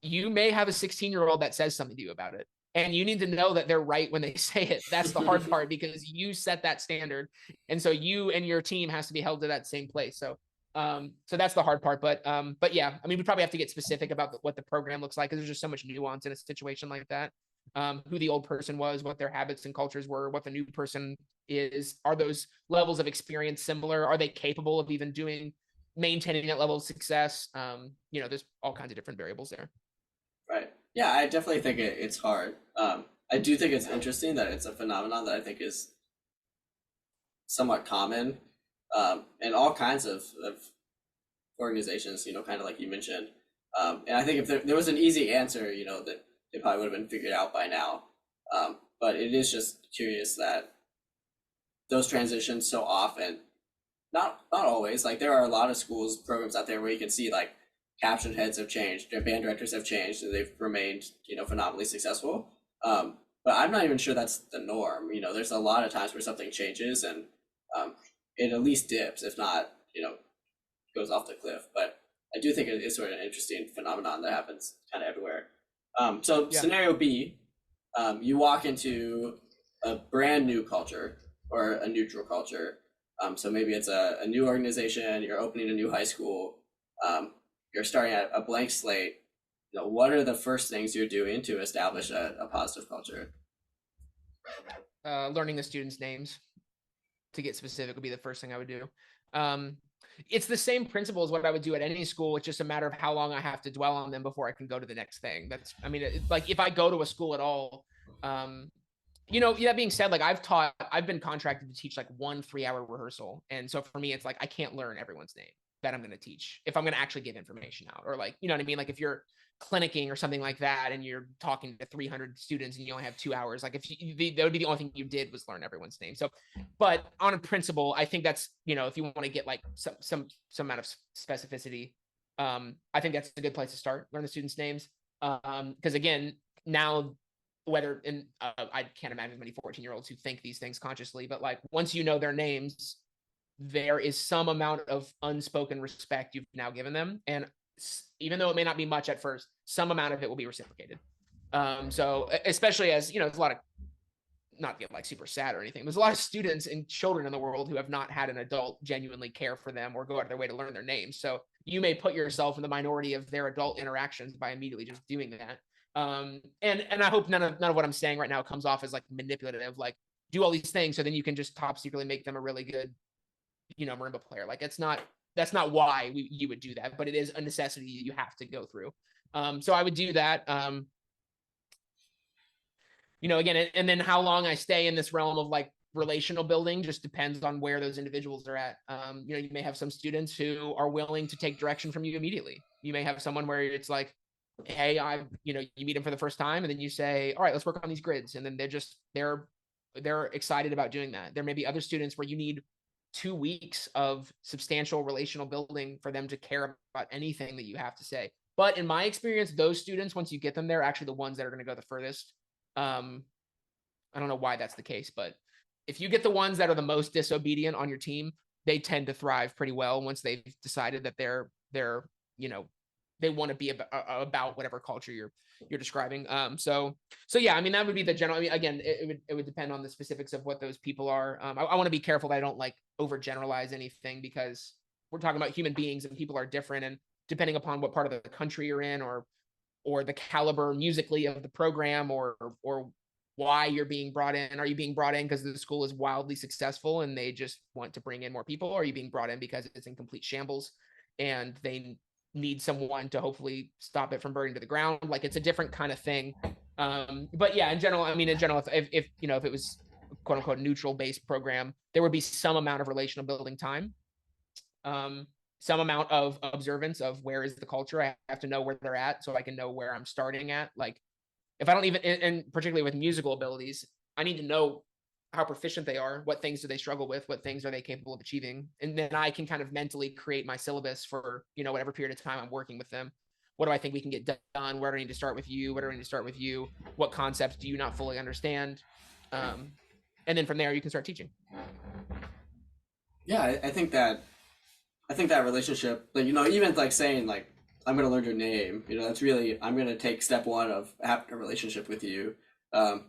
you may have a 16-year-old that says something to you about it. And you need to know that they're right when they say it. That's the hard part, because you set that standard. And so you and your team has to be held to that same place. So that's the hard part. But yeah, I mean, we probably have to get specific about what the program looks like, because there's just so much nuance in a situation like that. Who the old person was, what their habits and cultures were, what the new person is. Are those levels of experience similar? Are they capable of even maintaining that level of success? There's all kinds of different variables there. Right. Yeah, I definitely think it's hard. I do think it's interesting that it's a phenomenon that I think is somewhat common in all kinds of organizations, kind of like you mentioned. And I think if there was an easy answer, that it probably would have been figured out by now. But it is just curious that those transitions so often, not always, like there are a lot of schools, programs out there where you can see like Caption heads have changed, their band directors have changed, and they've remained, phenomenally successful. But I'm not even sure that's the norm. There's a lot of times where something changes and it at least dips, if not, goes off the cliff. But I do think it's sort of an interesting phenomenon that happens kind of everywhere. So yeah. Scenario B, you walk into a brand new culture or a neutral culture. So maybe it's a new organization, you're opening a new high school, you're starting at a blank slate. What are the first things you're doing to establish a positive culture? Learning the students' names, to get specific, would be the first thing I would do. It's the same principle as what I would do at any school. It's just a matter of how long I have to dwell on them before I can go to the next thing. Like if I go to a school at all, that being said, like I've been contracted to teach like 1 3-hour rehearsal. And so for me, it's like, I can't learn everyone's name that I'm going to teach if I'm going to actually give information out, or like, you know what I mean? Like if you're clinicking or something like that, and you're talking to 300 students and you only have 2 hours, like that would be the only thing you did was learn everyone's name. So, but on a principle, I think that's, if you want to get like some amount of specificity, I think that's a good place to start. Learn the students' names. Because again, now whether I can't imagine many 14-year-olds who think these things consciously, but like once you know their names, there is some amount of unspoken respect you've now given them. And even though it may not be much at first, some amount of it will be reciprocated. So especially as, there's a lot of, not to get like super sad or anything, there's a lot of students and children in the world who have not had an adult genuinely care for them or go out of their way to learn their names. So you may put yourself in the minority of their adult interactions by immediately just doing that. And I hope none of what I'm saying right now comes off as like manipulative, like do all these things so then you can just top secretly make them a really good, marimba player. Like that's not why you would do that, but it is a necessity you have to go through. So I would do that. Again, and then how long I stay in this realm of like relational building just depends on where those individuals are at. You may have some students who are willing to take direction from you immediately. You may have someone where it's like, hey, you meet them for the first time and then you say, all right, let's work on these grids. And then they're excited about doing that. There may be other students where you need 2 weeks of substantial relational building for them to care about anything that you have to say. But in my experience, those students, once you get them there, are actually the ones that are going to go the furthest. I don't know why that's the case, but if you get the ones that are the most disobedient on your team, they tend to thrive pretty well once they've decided that they want to be about whatever culture you're describing. So yeah, I mean, that would be the general. I mean, again, it would depend on the specifics of what those people are. I want to be careful that I don't like overgeneralize anything, because we're talking about human beings and people are different, and depending upon what part of the country you're in, or the caliber musically of the program, or why you're being brought in. Are you being brought in because the school is wildly successful and they just want to bring in more people? Or are you being brought in because it's in complete shambles and they need someone to hopefully stop it from burning to the ground? Like, it's a different kind of thing. But yeah, in general, if it was quote unquote neutral based program, there would be some amount of relational building time. some amount of observance of where is the culture. I have to know where they're at so I can know where I'm starting at. Like if I don't even, and particularly with musical abilities, I need to know how proficient they are, what things do they struggle with, what things are they capable of achieving, and then I can kind of mentally create my syllabus for, you know, whatever period of time I'm working with them. What do I think we can get done? Where do I need to start with you? Where do I need to start with you? What concepts do you not fully understand? And then from there you can start teaching. Yeah, I think that relationship, like, you know, even like saying like I'm gonna learn your name, you know, that's really I'm gonna take step one of having a relationship with you, um,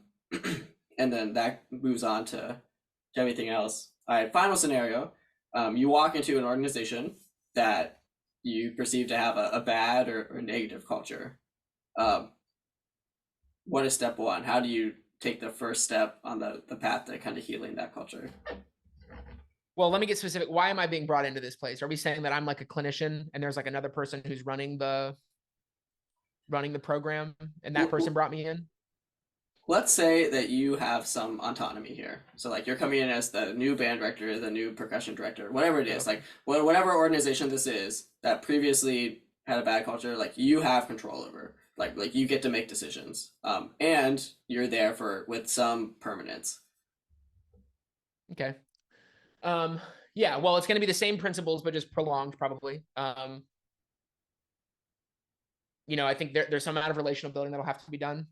and then that moves on to everything else. All right, final scenario: you walk into an organization that you perceive to have a bad or negative culture. Um, what is step one? How do you take the first step on the path to kind of healing that culture? Well, let me get specific. Why am I being brought into this place? Are we saying that I'm like a clinician and there's like another person who's running the program and that person brought me in? Let's say that you have some autonomy here. So like you're coming in as the new band director, the new percussion director, whatever it is, Okay. like whatever organization this is that previously had a bad culture, like you have control over. Like you get to make decisions. And you're there for with some permanence. Okay. Um, yeah, well, it's going to be the same principles, but just prolonged probably. You know, I think there's some amount of relational building that'll have to be done.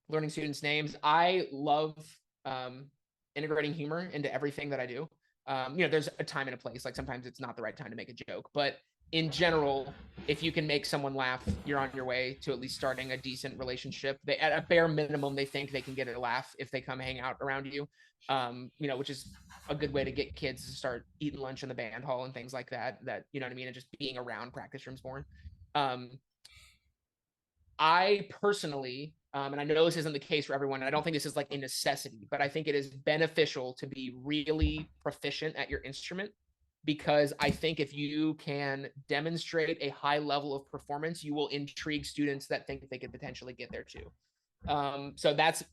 Learning students' names. I love um, integrating humor into everything that I do. You know, there's a time and a place. Like sometimes it's not the right time to make a joke, but in general, if you can make someone laugh, you're on your way to at least starting a decent relationship. They, at a bare minimum, they think they can get a laugh if they come hang out around you. You know, which is a good way to get kids to start eating lunch in the band hall and things like that. That, you know what I mean, and just being around practice rooms more. Um, I personally, and I know this isn't the case for everyone, and I don't think this is like a necessity, but I think it is beneficial to be really proficient at your instrument because I think if you can demonstrate a high level of performance, you will intrigue students that think they could potentially get there too. So that's,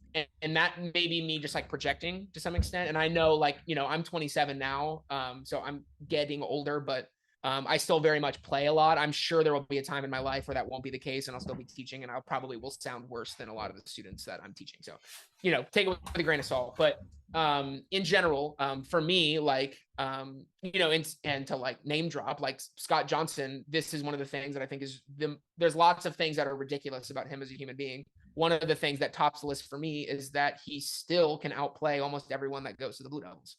and that may be me just like projecting to some extent. And I know, like, you know, I'm 27 now, so I'm getting older, but I still very much play a lot. I'm sure there will be a time in my life where that won't be the case and I'll still be teaching and I'll probably will sound worse than a lot of the students that I'm teaching. So, you know, take it with a grain of salt. But in general, for me, like, you know, and to like name drop, like Scott Johnson, this is one of the things that I think is there's lots of things that are ridiculous about him as a human being. One of the things that tops the list for me is that he still can outplay almost everyone that goes to the Blue Devils.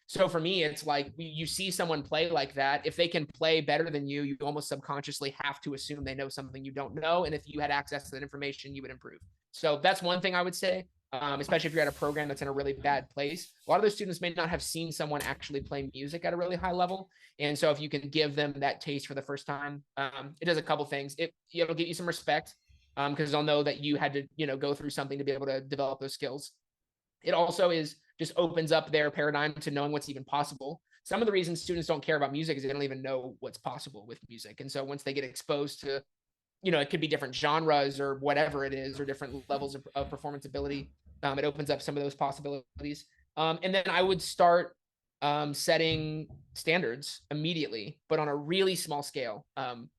So for me, it's like you see someone play like that. If they can play better than you almost subconsciously have to assume they know something you don't know. And if you had access to that information, you would improve. So that's one thing I would say, especially if you're at a program that's in a really bad place. A lot of those students may not have seen someone actually play music at a really high level. And so if you can give them that taste for the first time, it does a couple things. It'll get you some respect because they'll know that you had to, you know, go through something to be able to develop those skills. It also is just opens up their paradigm to knowing what's even possible. Some of the reasons students don't care about music is they don't even know what's possible with music. And so once they get exposed to, you know, it could be different genres or whatever it is, or different levels of performance ability, it opens up some of those possibilities. And then I would start setting standards immediately, but on a really small scale. And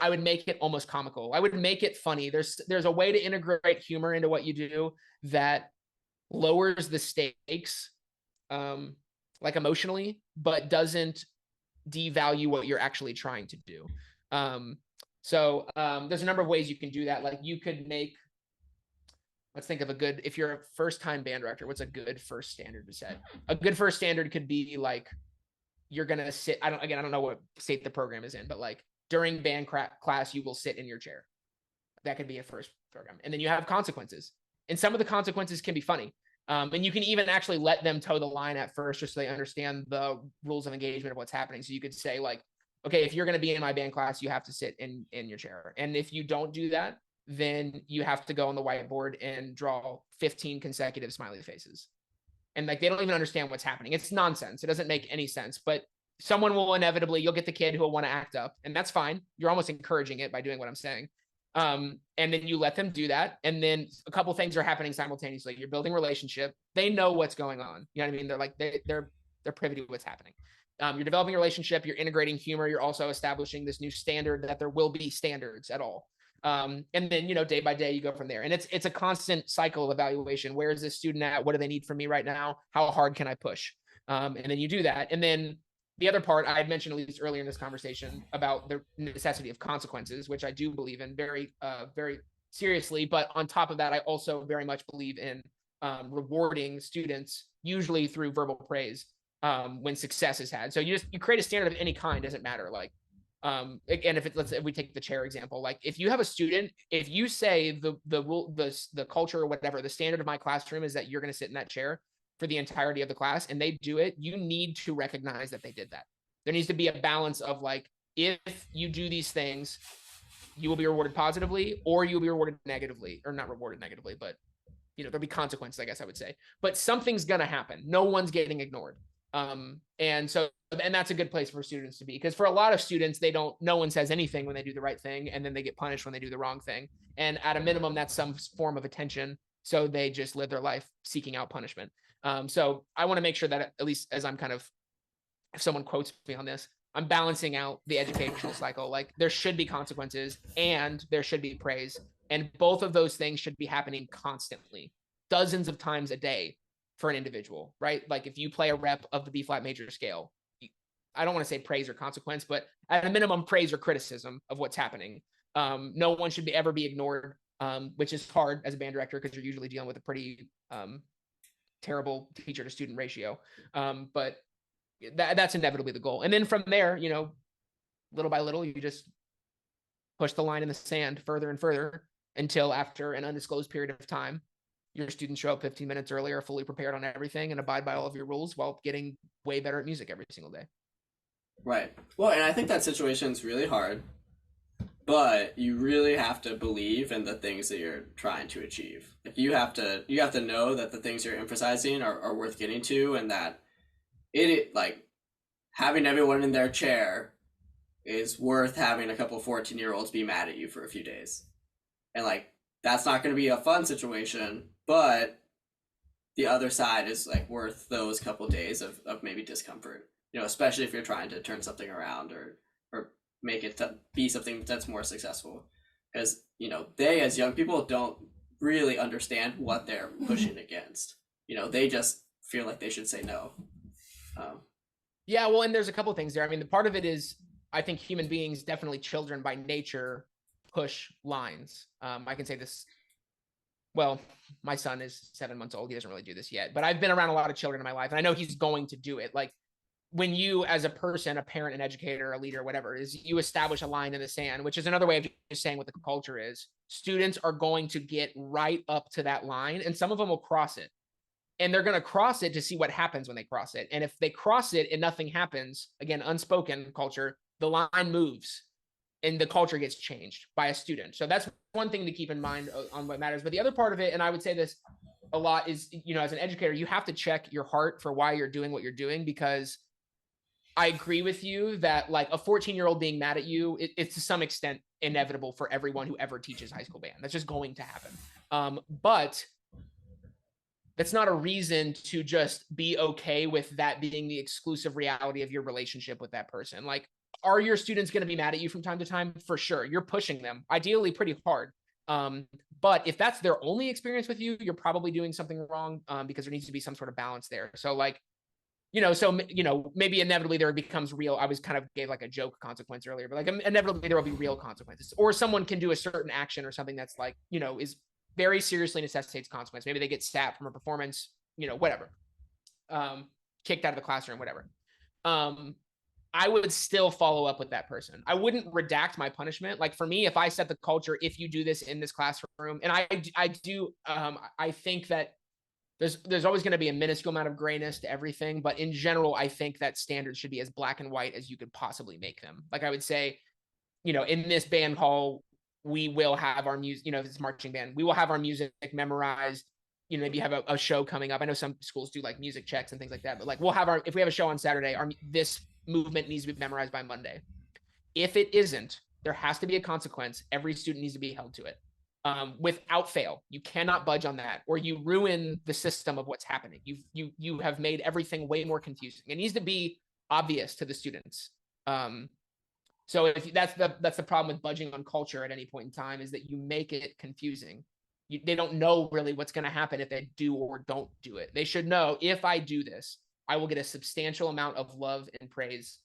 I would make it almost comical. I would make it funny. There's a way to integrate humor into what you do that lowers the stakes, like emotionally, but doesn't devalue what you're actually trying to do. There's a number of ways you can do that. Like you could make, let's think of if you're a first time band director, what's a good first standard to set? A good first standard could be like, you're going to sit, I don't know what state the program is in, but like during band class, you will sit in your chair. That could be a first program. And then you have consequences. And some of the consequences can be funny. And you can even actually let them toe the line at first, just so they understand the rules of engagement of what's happening. So you could say like, okay, if you're going to be in my band class, you have to sit in your chair. And if you don't do that, then you have to go on the whiteboard and draw 15 consecutive smiley faces. And like, they don't even understand what's happening. It's nonsense. It doesn't make any sense, but someone will inevitably, you'll get the kid who will want to act up, and that's fine. You're almost encouraging it by doing what I'm saying. And then you let them do that. And then a couple things are happening simultaneously. You're building relationship. They know what's going on. You know what I mean? They're like, they're privy to what's happening. You're developing a relationship, you're integrating humor, you're also establishing this new standard that there will be standards at all. And then, day by day you go from there. And it's a constant cycle of evaluation. Where is this student at? What do they need from me right now? How hard can I push? And then you do that. And then the other part I had mentioned, at least earlier in this conversation, about the necessity of consequences, which I do believe in very, very seriously. But on top of that, I also very much believe in rewarding students, usually through verbal praise, when success is had. So you create a standard of any kind, doesn't matter. Like, again, if we take the chair example, like if you have a student, if you say the rule, the culture or whatever, the standard of my classroom is that you're going to sit in that chair for the entirety of the class, and they do it, you need to recognize that they did that. There needs to be a balance of like, if you do these things, you will be rewarded positively, or you'll be rewarded negatively, or not rewarded negatively, but there'll be consequences, I guess I would say. But something's going to happen. No one's getting ignored. And that's a good place for students to be, because for a lot of students, no one says anything when they do the right thing, and then they get punished when they do the wrong thing. And at a minimum, that's some form of attention. So they just live their life seeking out punishment. So I want to make sure that, at least as I'm if someone quotes me on this, I'm balancing out the educational cycle. Like, there should be consequences and there should be praise. And both of those things should be happening constantly, dozens of times a day for an individual, right? Like, if you play a rep of the B flat major scale, I don't want to say praise or consequence, but at a minimum, praise or criticism of what's happening. No one should ever be ignored, which is hard as a band director, because you're usually dealing with a pretty terrible teacher to student ratio. But that's inevitably the goal. And then from there, little by little, you just push the line in the sand further and further until, after an undisclosed period of time, your students show up 15 minutes earlier, fully prepared on everything, and abide by all of your rules while getting way better at music every single day. Right. Well, and I think that situation's really hard, but you really have to believe in the things that you're trying to achieve. Like, you have to know that the things you're emphasizing are worth getting to, and that it like having everyone in their chair is worth having a couple 14-year-olds be mad at you for a few days. And like, that's not going to be a fun situation, but the other side is like worth those couple days of maybe discomfort, especially if you're trying to turn something around or make it to be something that's more successful. Because, they, as young people, don't really understand what they're pushing against. They just feel like they should say no. Yeah, well, and there's a couple things there. I mean, the part of it is, I think human beings, definitely children by nature, push lines. I can say this. Well, my son is 7 months old. He doesn't really do this yet, but I've been around a lot of children in my life, and I know he's going to do it. Like, when you, as a person, a parent, an educator, a leader, whatever it is, you establish a line in the sand, which is another way of just saying what the culture is. Students are going to get right up to that line, and some of them will cross it. And they're going to cross it to see what happens when they cross it. And if they cross it and nothing happens, again, unspoken culture, the line moves and the culture gets changed by a student. So that's one thing to keep in mind on what matters. But the other part of it, and I would say this a lot, is, as an educator, you have to check your heart for why you're doing what you're doing, because I agree with you that, like, a 14-year-old being mad at you, it's to some extent inevitable for everyone who ever teaches high school band. That's just going to happen. But that's not a reason to just be okay with that being the exclusive reality of your relationship with that person. Like, are your students going to be mad at you from time to time? For sure. You're pushing them, ideally pretty hard. But if that's their only experience with you, you're probably doing something wrong, because there needs to be some sort of balance there. So, like, maybe inevitably there becomes real. I was kind of gave like a joke consequence earlier, but like, inevitably there will be real consequences, or someone can do a certain action or something that's like, is very seriously necessitates consequence. Maybe they get sacked from a performance, whatever, kicked out of the classroom, whatever. I would still follow up with that person. I wouldn't redact my punishment. Like, for me, if I set the culture, if you do this in this classroom, and I do, I think that there's always going to be a minuscule amount of grayness to everything, but in general, I think that standards should be as black and white as you could possibly make them. Like, I would say, in this band hall, we will have our music, if it's marching band, we will have our music memorized. Maybe you have a show coming up. I know some schools do like music checks and things like that, but like, if we have a show on Saturday, this movement needs to be memorized by Monday. If it isn't, there has to be a consequence. Every student needs to be held to it, without fail. You cannot budge on that, or you ruin the system of what's happening. You have made everything way more confusing. It needs to be obvious to the students. So if that's the problem with budging on culture at any point in time, is that you make it confusing. They don't know really what's going to happen if they do or don't do it. They should know, if I do this, I will get a substantial amount of love and praise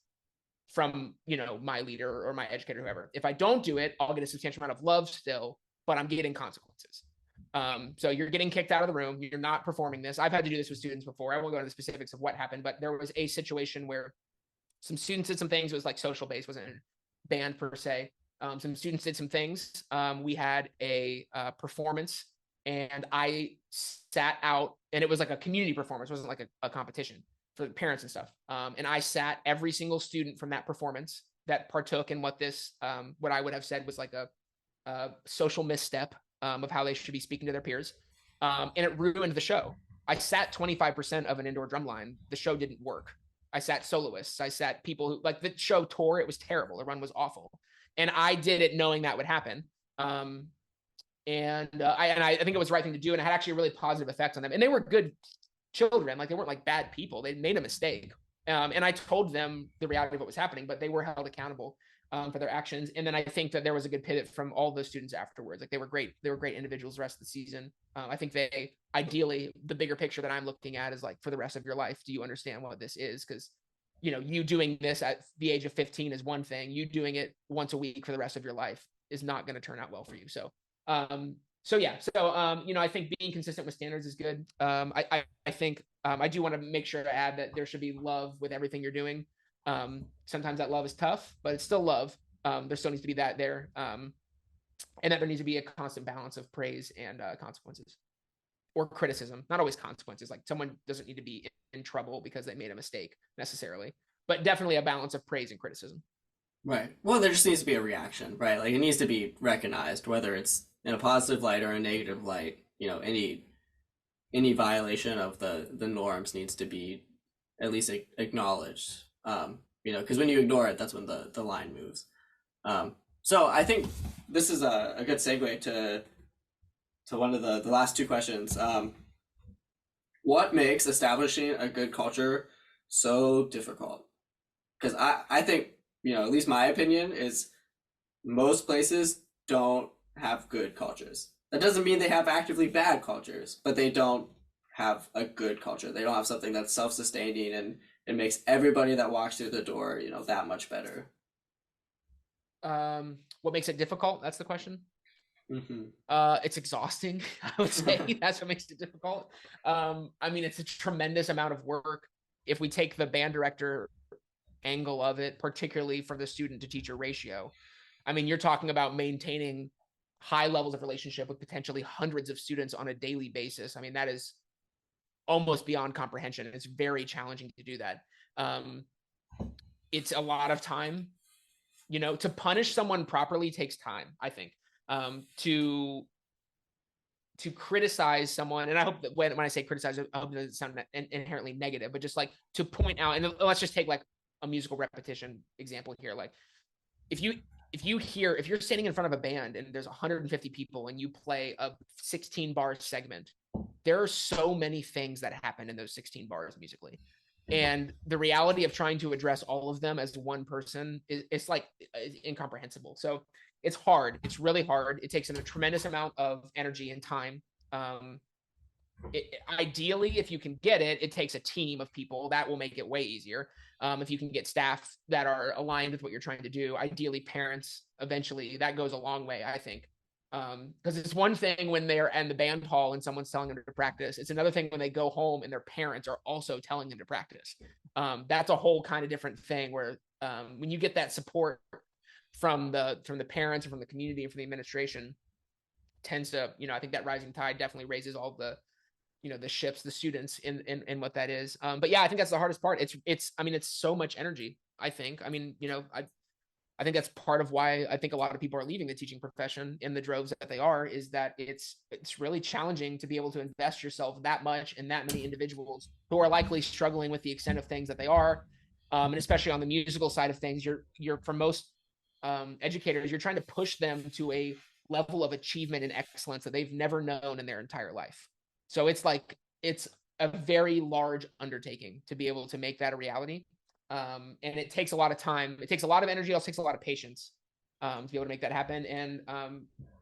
from, my leader or my educator, whoever. If I don't do it, I'll get a substantial amount of love still, but I'm getting consequences. So you're getting kicked out of the room. You're not performing this. I've had to do this with students before. I won't go into the specifics of what happened, but there was a situation where some students did some things. It was like social based, wasn't band per se. Some students did some things. We had a performance, and I sat out, and it was like a community performance. It wasn't like a competition for the parents and stuff. And I sat every single student from that performance that partook in what I would have said was like a social misstep of how they should be speaking to their peers. And it ruined the show. I sat 25% of an indoor drum line. The show didn't work. I sat soloists. I sat people who, like, the show tore. It was terrible. The run was awful. And I did it knowing that would happen. I think it was the right thing to do. And it had actually a really positive effect on them. And they were good children. Like, they weren't like bad people. They made a mistake. And I told them the reality of what was happening, but they were held accountable for their actions. And then I think that there was a good pivot from all the students afterwards. Like, they were great. They were great individuals the rest of the season. I think ideally, the bigger picture that I'm looking at is like, for the rest of your life, do you understand what this is? Because, you doing this at the age of 15 is one thing. You doing it once a week for the rest of your life is not going to turn out well for you. So, I think being consistent with standards is good. I think I do want to make sure to add that there should be love with everything you're doing. Sometimes that love is tough, but it's still love. There still needs to be that there. And that there needs to be a constant balance of praise and consequences, or criticism. Not always consequences. Like, someone doesn't need to be in trouble because they made a mistake necessarily, but definitely a balance of praise and criticism. Right. Well, there just needs to be a reaction, right? Like, it needs to be recognized, whether it's in a positive light or a negative light. Any violation of the norms needs to be at least acknowledged. Because when you ignore it, that's when the line moves. So I think this is a good segue to one of the last two questions. What makes establishing a good culture so difficult? Because I think, at least my opinion is, most places don't have good cultures. That doesn't mean they have actively bad cultures, but they don't have a good culture. They don't have something that's self-sustaining and it makes everybody that walks through the door, that much better. What makes it difficult? That's the question. Mm-hmm. It's exhausting. I would say that's what makes it difficult. It's a tremendous amount of work. If we take the band director angle of it, particularly for the student to teacher ratio, you're talking about maintaining high levels of relationship with potentially hundreds of students on a daily basis. That is almost beyond comprehension. It's very challenging to do that. It's a lot of time. To punish someone properly takes time, I think. To criticize someone, and I hope that when I say criticize, I hope it doesn't sound inherently negative, but just like to point out, and let's just take like a musical repetition example here. Like, if you're standing in front of a band and there's 150 people and you play a 16 bar segment, there are so many things that happen in those 16 bars musically. And the reality of trying to address all of them as one person it's incomprehensible. So it's hard. It's really hard. It takes a tremendous amount of energy and time. Ideally, if you can get it, it takes a team of people. That will make it way easier. If you can get staff that are aligned with what you're trying to do, ideally parents, eventually, that goes a long way, I think. Because it's one thing when they're in the band hall and someone's telling them to practice. It's another thing when they go home and their parents are also telling them to practice. That's a whole kind of different thing where when you get that support from the parents and from the community and from the administration, tends to, I think that rising tide definitely raises all the ships, the students in what that is. But yeah, I think that's the hardest part. It's so much energy, I think. I think that's part of why I think a lot of people are leaving the teaching profession in the droves that they are, is that it's really challenging to be able to invest yourself that much in that many individuals who are likely struggling with the extent of things that they are. And especially on the musical side of things, you're for most educators, you're trying to push them to a level of achievement and excellence that they've never known in their entire life. So it's a very large undertaking to be able to make that a reality. And it takes a lot of time. It takes a lot of energy. It also takes a lot of patience to be able to make that happen. And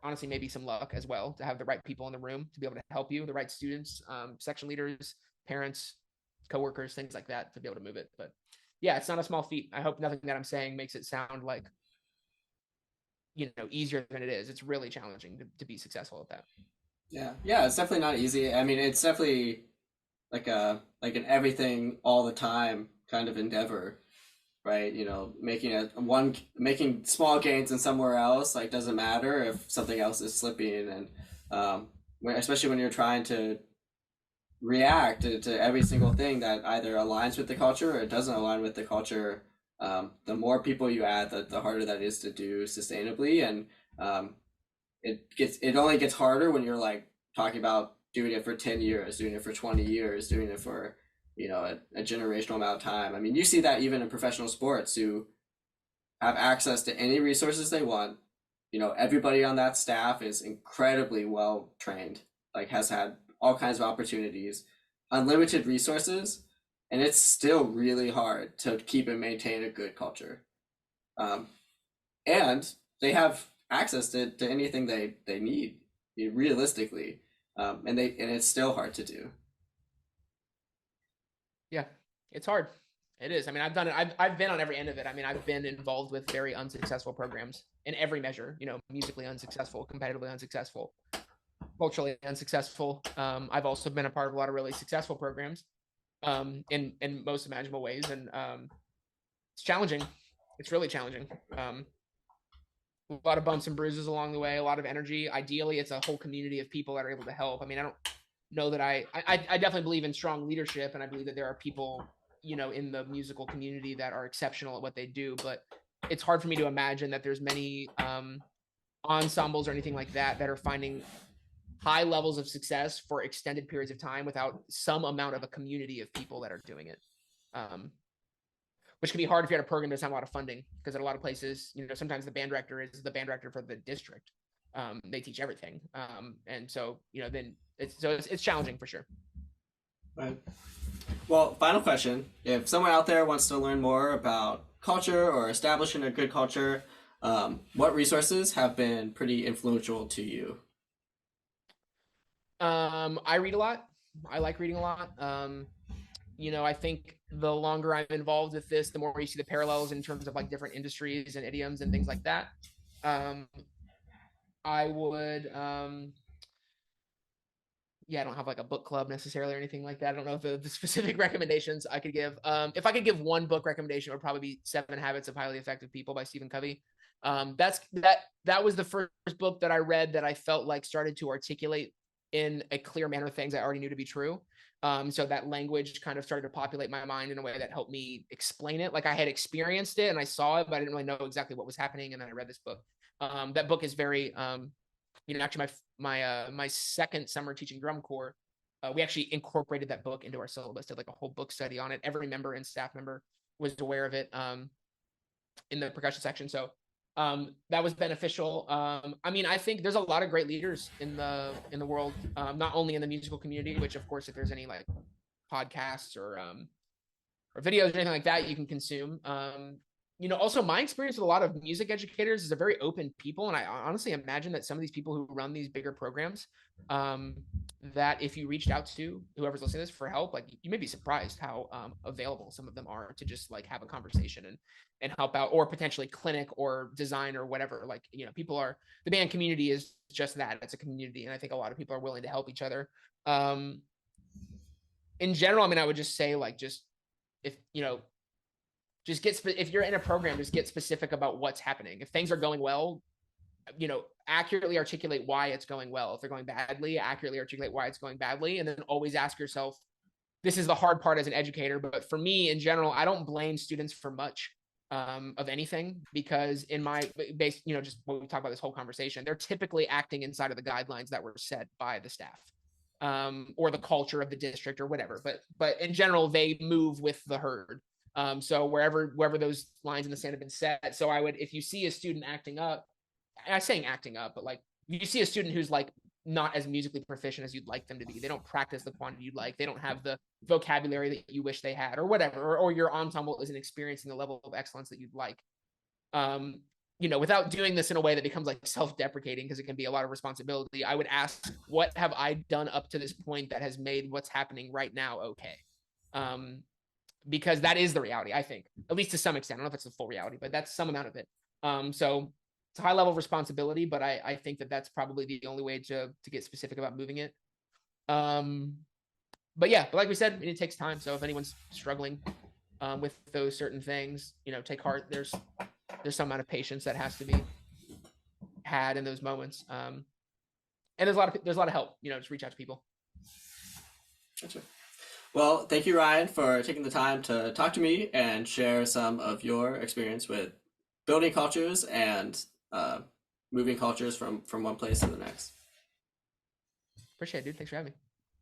honestly, maybe some luck as well to have the right people in the room to be able to help you, the right students, section leaders, parents, coworkers, things like that to be able to move it. But yeah, it's not a small feat. I hope nothing that I'm saying makes it sound like, easier than it is. It's really challenging to be successful at that. Yeah, it's definitely not easy. I mean, it's definitely like an everything all the time kind of endeavor, right? Making small gains in somewhere else like doesn't matter if something else is slipping, and especially when you're trying to react to every single thing that either aligns with the culture or it doesn't align with the culture. The more people you add, the harder that is to do sustainably, and it only gets harder when you're like talking about doing it for 10 years, doing it for 20 years, doing it for a generational amount of time. I mean, you see that even in professional sports who have access to any resources they want. Everybody on that staff is incredibly well trained, like has had all kinds of opportunities, unlimited resources, and it's still really hard to keep and maintain a good culture. And they have access to anything they need, realistically, and it's still hard to do. Yeah, it's hard. It is. I mean, I've done it. I've been on every end of it. I mean, I've been involved with very unsuccessful programs in every measure, musically unsuccessful, competitively unsuccessful, culturally unsuccessful. I've also been a part of a lot of really successful programs in most imaginable ways. And it's challenging. It's really challenging. A lot of bumps and bruises along the way, a lot of energy. Ideally, it's a whole community of people that are able to help. I mean, I don't know that I definitely believe in strong leadership, and I believe that there are people, in the musical community that are exceptional at what they do, but it's hard for me to imagine that there's many ensembles or anything like that are finding high levels of success for extended periods of time without some amount of a community of people that are doing it. Which can be hard if you're at a program that doesn't have a lot of funding, because at a lot of places, sometimes the band director is the band director for the district. They teach everything. And so, then it's challenging for sure. Right. Well, final question. If someone out there wants to learn more about culture or establishing a good culture, what resources have been pretty influential to you? I read a lot. I like reading a lot. I think the longer I'm involved with this, the more you see the parallels in terms of like different industries and idioms and things like that. I would, I don't have like a book club necessarily or anything like that. I don't know the specific recommendations I could give. If I could give one book recommendation, it would probably be 7 Habits of Highly Effective People by Stephen Covey. That was the first book that I read that I felt like started to articulate in a clear manner things I already knew to be true. So that language kind of started to populate my mind in a way that helped me explain it. Like I had experienced it and I saw it, but I didn't really know exactly what was happening. And then I read this book. That book is very, actually my second summer teaching drum corps, we actually incorporated that book into our syllabus, did like a whole book study on it. Every member and staff member was aware of it in the percussion section. So that was beneficial. I mean, I think there's a lot of great leaders in the world, not only in the musical community, which of course, if there's any like podcasts or videos or anything like that, you can consume. Also my experience with a lot of music educators is a very open people. And I honestly imagine that some of these people who run these bigger programs, that if you reached out to whoever's listening to this for help, like you may be surprised how available some of them are to just like have a conversation and help out, or potentially clinic or design or whatever. Like, the band community is just that. It's a community. And I think a lot of people are willing to help each other. In general, I mean, I would just say like, if you're in a program, just get specific about what's happening. If things are going well, accurately articulate why it's going well. If they're going badly, accurately articulate why it's going badly. And then always ask yourself, this is the hard part as an educator, but for me in general, I don't blame students for much of anything, because in my base, just when we talk about this whole conversation, they're typically acting inside of the guidelines that were set by the staff. Or the culture of the district or whatever, but in general, they move with the herd. So wherever those lines in the sand have been set. So if you see a student acting up, I'm saying acting up, but like you see a student who's like not as musically proficient as you'd like them to be. They don't practice the quantity you'd like. They don't have the vocabulary that you wish they had, or whatever, or your ensemble isn't experiencing the level of excellence that you'd like. Without doing this in a way that becomes like self-deprecating, because it can be a lot of responsibility, I would ask, what have I done up to this point that has made what's happening right now okay? Because that is the reality, I think, at least to some extent. I don't know if it's the full reality, but that's some amount of it. So it's a high level of responsibility, but I think that that's probably the only way to get specific about moving it. But like we said, it takes time. So if anyone's struggling with those certain things, take heart. There's some amount of patience that has to be had in those moments. And there's a lot of help, just reach out to people. Gotcha. Well, thank you, Ryan, for taking the time to talk to me and share some of your experience with building cultures and moving cultures from one place to the next. Appreciate it, dude. Thanks for having me.